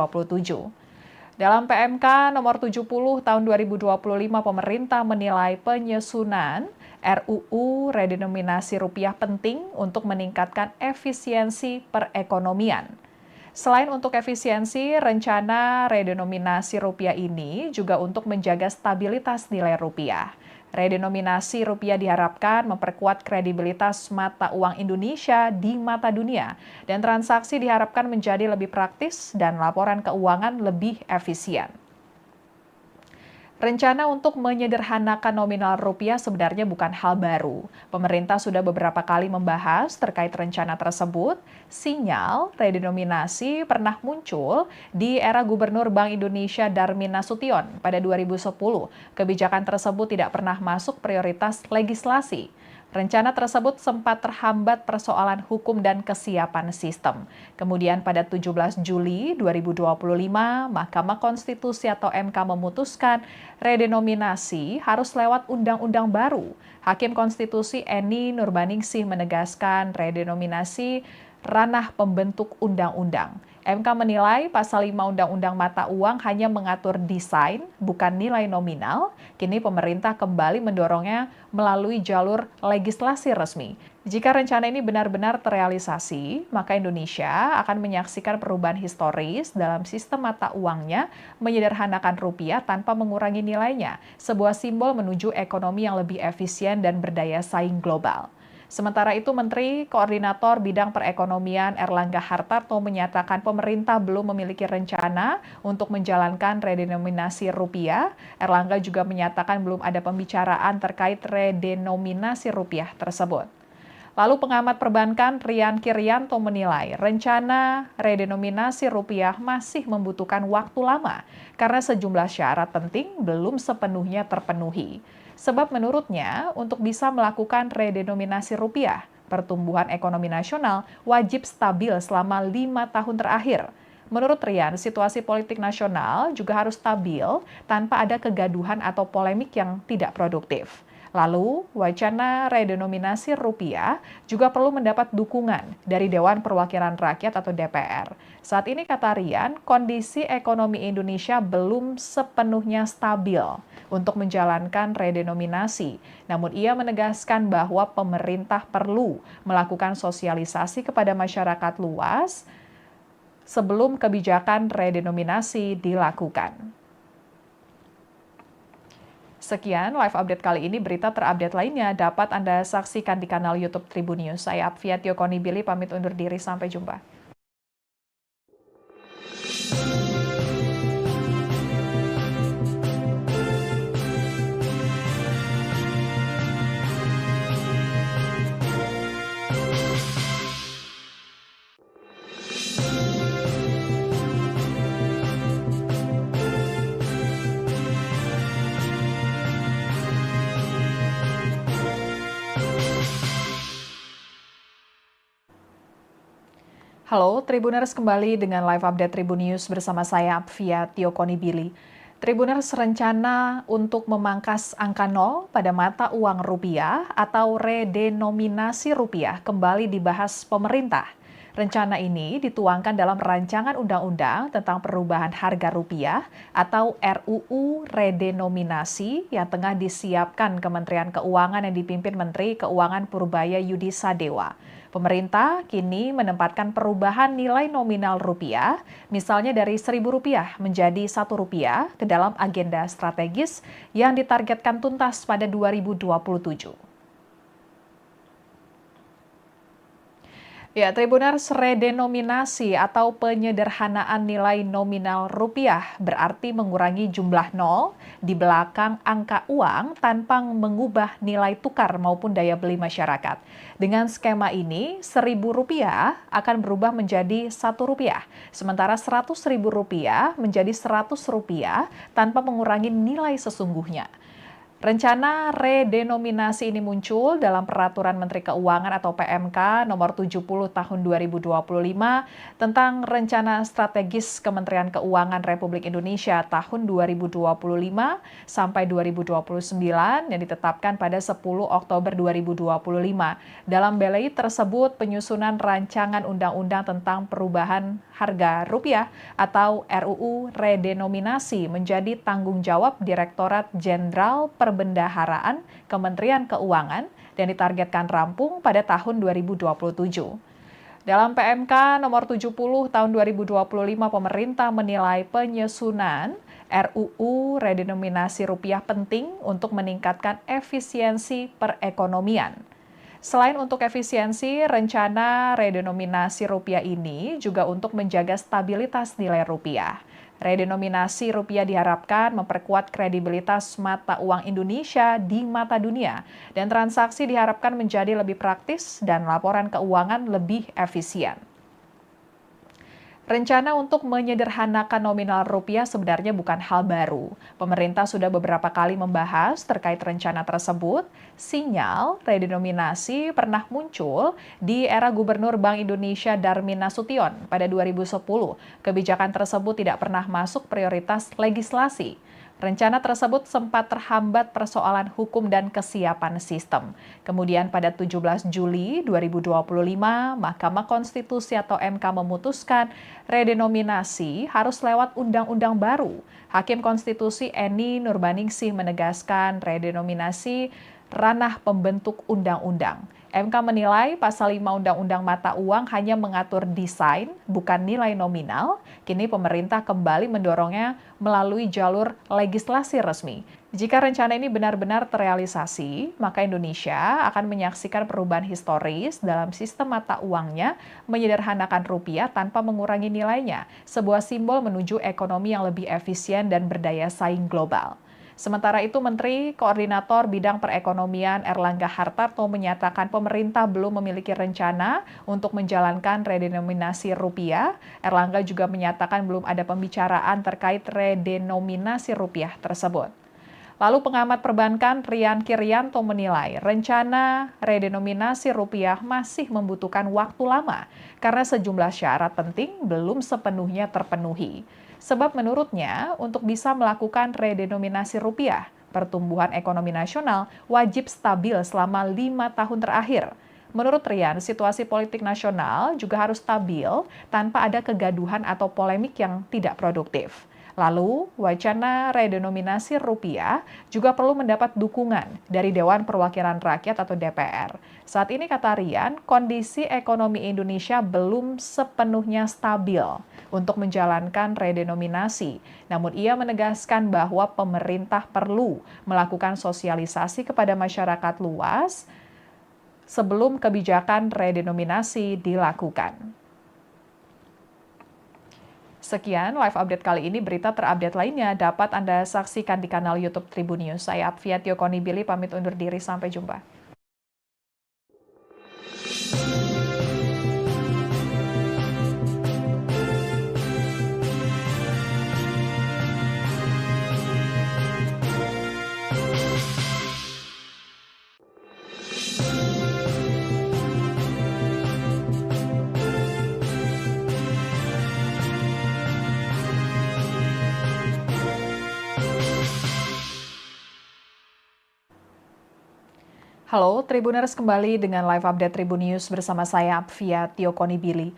Dalam PMK nomor 70 tahun 2025, pemerintah menilai penyusunan RUU redenominasi rupiah penting untuk meningkatkan efisiensi perekonomian. Selain untuk efisiensi, rencana redenominasi rupiah ini juga untuk menjaga stabilitas nilai rupiah. Redenominasi rupiah diharapkan memperkuat kredibilitas mata uang Indonesia di mata dunia, dan transaksi diharapkan menjadi lebih praktis dan laporan keuangan lebih efisien. Rencana untuk menyederhanakan nominal rupiah sebenarnya bukan hal baru. Pemerintah sudah beberapa kali membahas terkait rencana tersebut. Sinyal redenominasi pernah muncul di era Gubernur Bank Indonesia Darmin Nasution pada 2010. Kebijakan tersebut tidak pernah masuk prioritas legislasi. Rencana tersebut sempat terhambat persoalan hukum dan kesiapan sistem. Kemudian pada 17 Juli 2025, Mahkamah Konstitusi atau MK memutuskan redenominasi harus lewat undang-undang baru. Hakim Konstitusi Eni Nurbaningsih menegaskan redenominasi ranah pembentuk undang-undang. MK menilai pasal 5 Undang-Undang Mata Uang hanya mengatur desain, bukan nilai nominal. Kini pemerintah kembali mendorongnya melalui jalur legislasi resmi. Jika rencana ini benar-benar terrealisasi, maka Indonesia akan menyaksikan perubahan historis dalam sistem mata uangnya, menyederhanakan rupiah tanpa mengurangi nilainya, sebuah simbol menuju ekonomi yang lebih efisien dan berdaya saing global. Sementara itu, Menteri Koordinator Bidang Perekonomian Erlangga Hartarto menyatakan pemerintah belum memiliki rencana untuk menjalankan redenominasi rupiah. Erlangga juga menyatakan belum ada pembicaraan terkait redenominasi rupiah tersebut. Lalu pengamat perbankan Rian Kiryanto menilai rencana redenominasi rupiah masih membutuhkan waktu lama karena sejumlah syarat penting belum sepenuhnya terpenuhi. Sebab menurutnya, untuk bisa melakukan redenominasi rupiah, pertumbuhan ekonomi nasional wajib stabil selama 5 tahun terakhir. Menurut Rian, situasi politik nasional juga harus stabil tanpa ada kegaduhan atau polemik yang tidak produktif. Lalu, wacana redenominasi rupiah juga perlu mendapat dukungan dari Dewan Perwakilan Rakyat atau DPR. Saat ini, kata Rian, kondisi ekonomi Indonesia belum sepenuhnya stabil untuk menjalankan redenominasi. Namun ia menegaskan bahwa pemerintah perlu melakukan sosialisasi kepada masyarakat luas sebelum kebijakan redenominasi dilakukan. Sekian live update kali ini. Berita terupdate lainnya dapat Anda saksikan di kanal YouTube Tribun News. Saya Apvia Tiokonibili pamit undur diri. Sampai jumpa. Halo, Tribuners kembali dengan live update Tribun News bersama saya, Apvia Tiokonibili. Tribuners rencana untuk memangkas angka nol pada mata uang rupiah atau redenominasi rupiah kembali dibahas pemerintah. Rencana ini dituangkan dalam rancangan undang-undang tentang perubahan harga rupiah atau RUU redenominasi yang tengah disiapkan Kementerian Keuangan yang dipimpin Menteri Keuangan Purbaya Yudi Sadewa. Pemerintah kini menempatkan perubahan nilai nominal rupiah, misalnya dari Rp1.000 menjadi Rp1 ke dalam agenda strategis yang ditargetkan tuntas pada 2027. Ya, Tribuners, redenominasi atau penyederhanaan nilai nominal rupiah berarti mengurangi jumlah nol di belakang angka uang tanpa mengubah nilai tukar maupun daya beli masyarakat. Dengan skema ini, Rp1.000 akan berubah menjadi Rp1, sementara Rp100.000 menjadi Rp100 tanpa mengurangi nilai sesungguhnya. Rencana redenominasi ini muncul dalam Peraturan Menteri Keuangan atau PMK nomor 70 tahun 2025 tentang Rencana Strategis Kementerian Keuangan Republik Indonesia tahun 2025 sampai 2029 yang ditetapkan pada 10 Oktober 2025. Dalam BLI tersebut penyusunan rancangan undang-undang tentang perubahan harga rupiah atau RUU redenominasi menjadi tanggung jawab Direktorat Jenderal Perbendaharaan Kementerian Keuangan dan ditargetkan rampung pada tahun 2027. Dalam PMK nomor 70 tahun 2025, pemerintah menilai penyusunan RUU redenominasi rupiah penting untuk meningkatkan efisiensi perekonomian. Selain untuk efisiensi, rencana redenominasi rupiah ini juga untuk menjaga stabilitas nilai rupiah. Redenominasi rupiah diharapkan memperkuat kredibilitas mata uang Indonesia di mata dunia, dan transaksi diharapkan menjadi lebih praktis dan laporan keuangan lebih efisien. Rencana untuk menyederhanakan nominal rupiah sebenarnya bukan hal baru. Pemerintah sudah beberapa kali membahas terkait rencana tersebut. Sinyal redenominasi pernah muncul di era Gubernur Bank Indonesia Darmin Nasution pada 2010. Kebijakan tersebut tidak pernah masuk prioritas legislasi. Rencana tersebut sempat terhambat persoalan hukum dan kesiapan sistem. Kemudian pada 17 Juli 2025, Mahkamah Konstitusi atau MK memutuskan redenominasi harus lewat undang-undang baru. Hakim Konstitusi Eni Nurbaningsih menegaskan redenominasi ranah pembentuk undang-undang. MK menilai pasal 5 Undang-Undang Mata Uang hanya mengatur desain, bukan nilai nominal. Kini pemerintah kembali mendorongnya melalui jalur legislasi resmi. Jika rencana ini benar-benar terrealisasi, maka Indonesia akan menyaksikan perubahan historis dalam sistem mata uangnya, menyederhanakan rupiah tanpa mengurangi nilainya, sebuah simbol menuju ekonomi yang lebih efisien dan berdaya saing global. Sementara itu, Menteri Koordinator Bidang Perekonomian Erlangga Hartarto menyatakan pemerintah belum memiliki rencana untuk menjalankan redenominasi rupiah. Erlangga juga menyatakan belum ada pembicaraan terkait redenominasi rupiah tersebut. Lalu pengamat perbankan Rian Kirianto menilai rencana redenominasi rupiah masih membutuhkan waktu lama karena sejumlah syarat penting belum sepenuhnya terpenuhi. Sebab menurutnya, untuk bisa melakukan redenominasi rupiah, pertumbuhan ekonomi nasional wajib stabil selama 5 tahun terakhir. Menurut Rian, situasi politik nasional juga harus stabil tanpa ada kegaduhan atau polemik yang tidak produktif. Lalu, wacana redenominasi rupiah juga perlu mendapat dukungan dari Dewan Perwakilan Rakyat atau DPR. Saat ini, kata Rian, kondisi ekonomi Indonesia belum sepenuhnya stabil untuk menjalankan redenominasi. Namun ia menegaskan bahwa pemerintah perlu melakukan sosialisasi kepada masyarakat luas sebelum kebijakan redenominasi dilakukan. Sekian live update kali ini. Berita terupdate lainnya dapat Anda saksikan di kanal YouTube Tribun News. Saya Apvia Tiokonibili pamit undur diri. Sampai jumpa. Halo, Tribuners kembali dengan live update Tribun News bersama saya, Apvia Tiokonibili.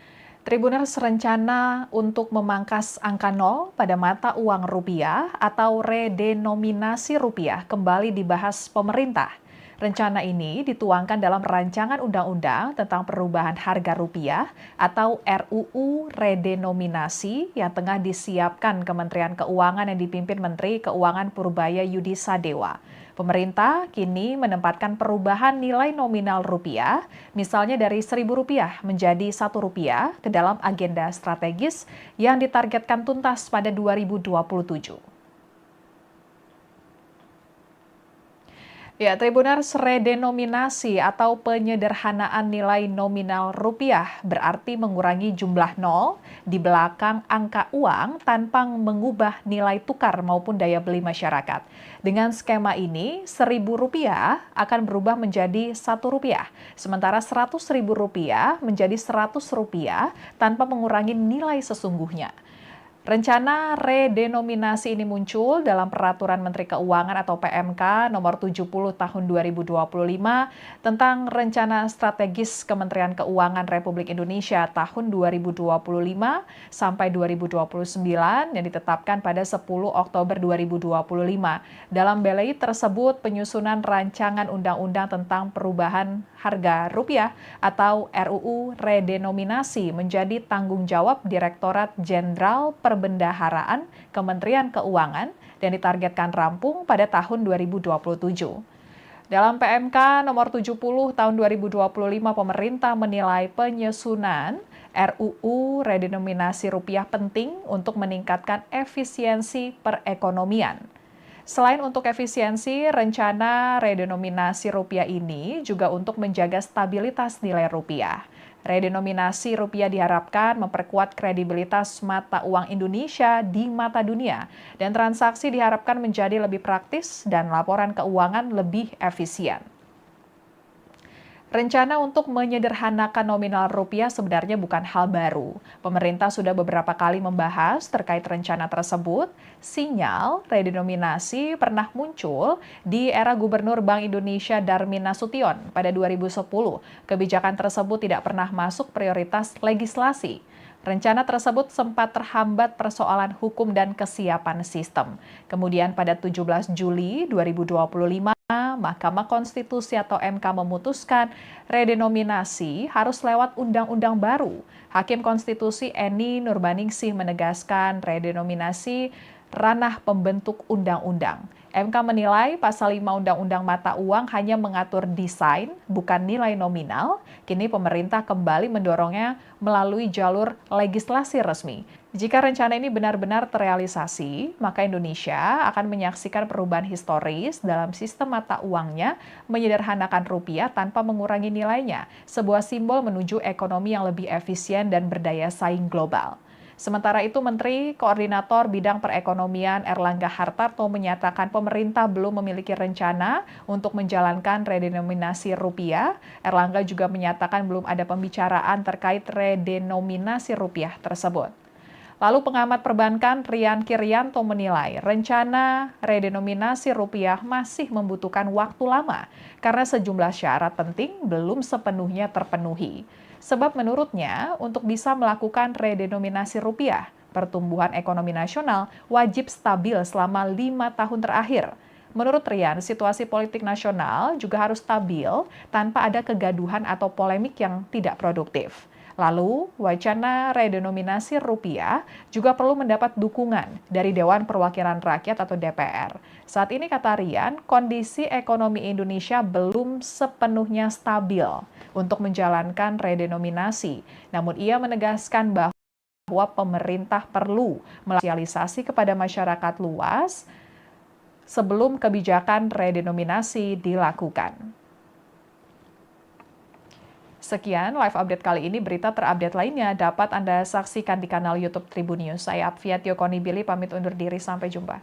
Tribuners rencana untuk memangkas angka nol pada mata uang rupiah atau redenominasi rupiah kembali dibahas pemerintah. Rencana ini dituangkan dalam rancangan undang-undang tentang perubahan harga rupiah atau RUU redenominasi yang tengah disiapkan Kementerian Keuangan yang dipimpin Menteri Keuangan Purbaya Yudi Sadewa. Pemerintah kini menempatkan perubahan nilai nominal rupiah, misalnya dari Rp1.000 menjadi Rp1 ke dalam agenda strategis yang ditargetkan tuntas pada 2027. Ya, Tribuners, redenominasi atau penyederhanaan nilai nominal rupiah berarti mengurangi jumlah nol di belakang angka uang tanpa mengubah nilai tukar maupun daya beli masyarakat. Dengan skema ini, Rp1.000 akan berubah menjadi Rp1, sementara Rp100.000 menjadi Rp100 tanpa mengurangi nilai sesungguhnya. Rencana redenominasi ini muncul dalam Peraturan Menteri Keuangan atau PMK nomor 70 tahun 2025 tentang Rencana Strategis Kementerian Keuangan Republik Indonesia tahun 2025 sampai 2029 yang ditetapkan pada 10 Oktober 2025. Dalam BLI tersebut penyusunan rancangan undang-undang tentang perubahan harga rupiah atau RUU redenominasi menjadi tanggung jawab Direktorat Jenderal Perbendaharaan Kementerian Keuangan dan ditargetkan rampung pada tahun 2027. Dalam PMK nomor 70 tahun 2025, pemerintah menilai penyusunan RUU redenominasi rupiah penting untuk meningkatkan efisiensi perekonomian. Selain untuk efisiensi, rencana redenominasi rupiah ini juga untuk menjaga stabilitas nilai rupiah. Redenominasi rupiah diharapkan memperkuat kredibilitas mata uang Indonesia di mata dunia, dan transaksi diharapkan menjadi lebih praktis dan laporan keuangan lebih efisien. Rencana untuk menyederhanakan nominal rupiah sebenarnya bukan hal baru. Pemerintah sudah beberapa kali membahas terkait rencana tersebut. Sinyal redenominasi pernah muncul di era Gubernur Bank Indonesia Darmin Nasution pada 2010. Kebijakan tersebut tidak pernah masuk prioritas legislasi. Rencana tersebut sempat terhambat persoalan hukum dan kesiapan sistem. Kemudian pada 17 Juli 2025, Mahkamah Konstitusi atau MK memutuskan redenominasi harus lewat undang-undang baru. Hakim Konstitusi Eni Nurbaningsih menegaskan redenominasi ranah pembentuk undang-undang. MK menilai pasal 5 Undang-Undang Mata Uang hanya mengatur desain, bukan nilai nominal. Kini pemerintah kembali mendorongnya melalui jalur legislasi resmi. Jika rencana ini benar-benar terrealisasi, maka Indonesia akan menyaksikan perubahan historis dalam sistem mata uangnya, menyederhanakan rupiah tanpa mengurangi nilainya, sebuah simbol menuju ekonomi yang lebih efisien dan berdaya saing global. Sementara itu, Menteri Koordinator Bidang Perekonomian Erlangga Hartarto menyatakan pemerintah belum memiliki rencana untuk menjalankan redenominasi rupiah. Erlangga juga menyatakan belum ada pembicaraan terkait redenominasi rupiah tersebut. Lalu pengamat perbankan Rian Kirianto menilai rencana redenominasi rupiah masih membutuhkan waktu lama karena sejumlah syarat penting belum sepenuhnya terpenuhi. Sebab menurutnya, untuk bisa melakukan redenominasi rupiah, pertumbuhan ekonomi nasional wajib stabil selama 5 tahun terakhir. Menurut Rian, situasi politik nasional juga harus stabil tanpa ada kegaduhan atau polemik yang tidak produktif. Lalu, wacana redenominasi rupiah juga perlu mendapat dukungan dari Dewan Perwakilan Rakyat atau DPR. Saat ini, kata Rian, kondisi ekonomi Indonesia belum sepenuhnya stabil untuk menjalankan redenominasi. Namun ia menegaskan bahwa pemerintah perlu mensosialisasi kepada masyarakat luas sebelum kebijakan redenominasi dilakukan. Sekian live update kali ini. Berita terupdate lainnya dapat Anda saksikan di kanal YouTube Tribun News. Saya Apvia Tiokonibili pamit undur diri. Sampai jumpa.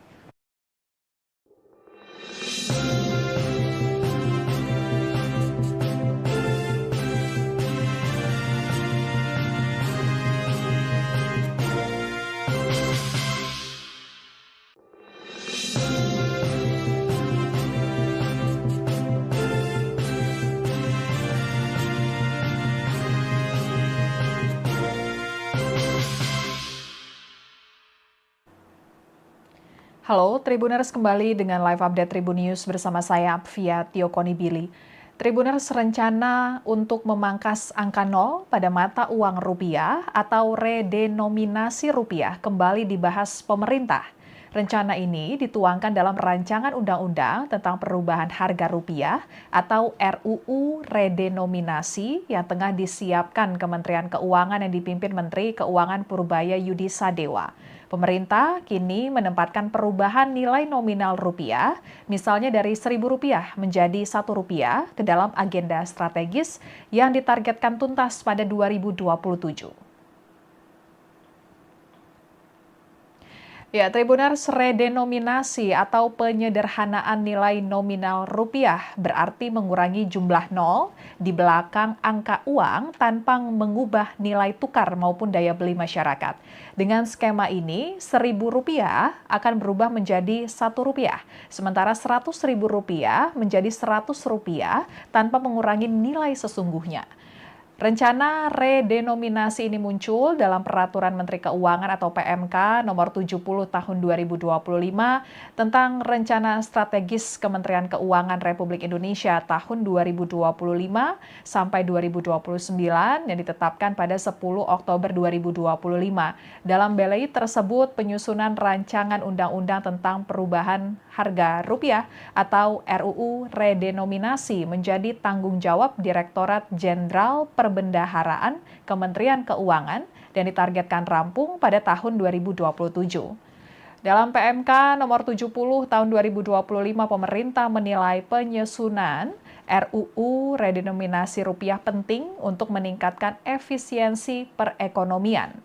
Halo, Tribuners kembali dengan live update Tribun News bersama saya, Apvia Tiokonibili. Tribuners rencana untuk memangkas angka nol pada mata uang rupiah atau redenominasi rupiah kembali dibahas pemerintah. Rencana ini dituangkan dalam rancangan undang-undang tentang perubahan harga rupiah atau RUU redenominasi yang tengah disiapkan Kementerian Keuangan yang dipimpin Menteri Keuangan Purbaya Yudi Sadewa. Pemerintah kini menempatkan perubahan nilai nominal rupiah, misalnya dari Rp1.000 menjadi Rp1 ke dalam agenda strategis yang ditargetkan tuntas pada 2027. Ya, Tribuners, redenominasi atau penyederhanaan nilai nominal rupiah berarti mengurangi jumlah nol di belakang angka uang tanpa mengubah nilai tukar maupun daya beli masyarakat. Dengan skema ini, Rp1.000 akan berubah menjadi Rp1, sementara Rp100.000 menjadi Rp100 tanpa mengurangi nilai sesungguhnya. Rencana redenominasi ini muncul dalam Peraturan Menteri Keuangan atau PMK nomor 70 tahun 2025 tentang Rencana Strategis Kementerian Keuangan Republik Indonesia tahun 2025 sampai 2029 yang ditetapkan pada 10 Oktober 2025. Dalam BLI tersebut penyusunan rancangan undang-undang tentang perubahan harga rupiah atau RUU redenominasi menjadi tanggung jawab Direktorat Jenderal Perbendaharaan Kementerian Keuangan dan ditargetkan rampung pada tahun 2027. Dalam PMK nomor 70 tahun 2025, pemerintah menilai penyusunan RUU redenominasi rupiah penting untuk meningkatkan efisiensi perekonomian.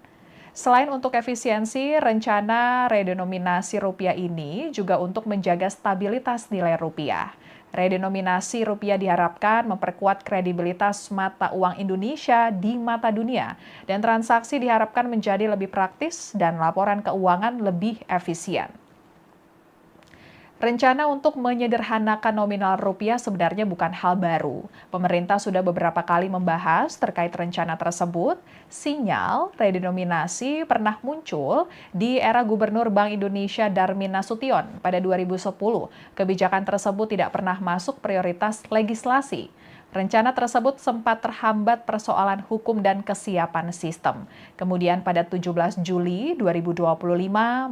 Selain untuk efisiensi, rencana redenominasi rupiah ini juga untuk menjaga stabilitas nilai rupiah. Redenominasi rupiah diharapkan memperkuat kredibilitas mata uang Indonesia di mata dunia, dan transaksi diharapkan menjadi lebih praktis dan laporan keuangan lebih efisien. Rencana untuk menyederhanakan nominal rupiah sebenarnya bukan hal baru. Pemerintah sudah beberapa kali membahas terkait rencana tersebut. Sinyal redenominasi pernah muncul di era Gubernur Bank Indonesia Darmin Nasution pada 2010. Kebijakan tersebut tidak pernah masuk prioritas legislasi. Rencana tersebut sempat terhambat persoalan hukum dan kesiapan sistem. Kemudian pada 17 Juli 2025,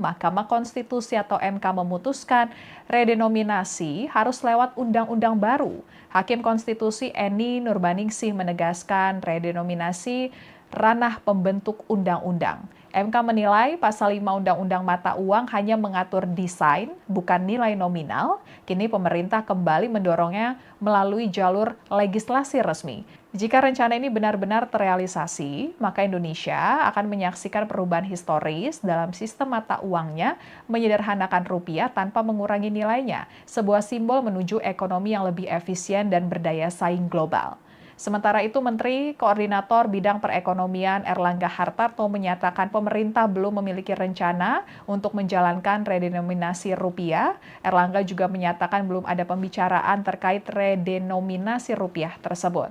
Mahkamah Konstitusi atau MK memutuskan redenominasi harus lewat undang-undang baru. Hakim Konstitusi Eni Nurbaningsih menegaskan redenominasi ranah pembentuk undang-undang. MK menilai pasal 5 Undang-Undang Mata Uang hanya mengatur desain, bukan nilai nominal. Kini pemerintah kembali mendorongnya melalui jalur legislasi resmi. Jika rencana ini benar-benar terrealisasi, maka Indonesia akan menyaksikan perubahan historis dalam sistem mata uangnya, menyederhanakan rupiah tanpa mengurangi nilainya, sebuah simbol menuju ekonomi yang lebih efisien dan berdaya saing global. Sementara itu, Menteri Koordinator Bidang Perekonomian Erlangga Hartarto menyatakan pemerintah belum memiliki rencana untuk menjalankan redenominasi rupiah. Erlangga juga menyatakan belum ada pembicaraan terkait redenominasi rupiah tersebut.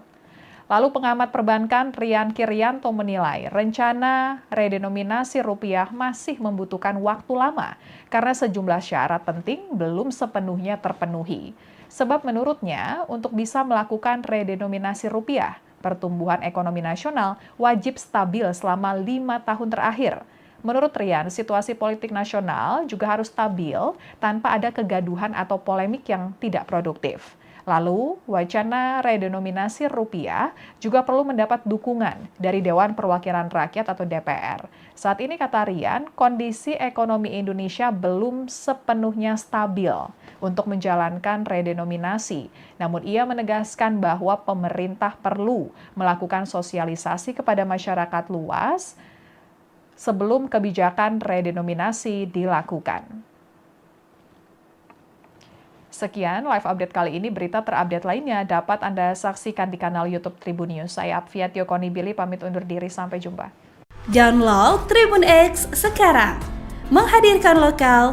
Lalu pengamat perbankan Rian Kirianto menilai rencana redenominasi rupiah masih membutuhkan waktu lama karena sejumlah syarat penting belum sepenuhnya terpenuhi. Sebab menurutnya, untuk bisa melakukan redenominasi rupiah, pertumbuhan ekonomi nasional wajib stabil selama 5 tahun terakhir. Menurut Rian, situasi politik nasional juga harus stabil tanpa ada kegaduhan atau polemik yang tidak produktif. Lalu, wacana redenominasi rupiah juga perlu mendapat dukungan dari Dewan Perwakilan Rakyat atau DPR. Saat ini, kata Rian, kondisi ekonomi Indonesia belum sepenuhnya stabil untuk menjalankan redenominasi. Namun ia menegaskan bahwa pemerintah perlu melakukan sosialisasi kepada masyarakat luas sebelum kebijakan redenominasi dilakukan. Sekian live update kali ini. Berita terupdate lainnya dapat Anda saksikan di kanal YouTube Tribun News. Saya Apvia Tiokonibili pamit undur diri. Sampai jumpa. Download Tribun X sekarang. Menghadirkan lokal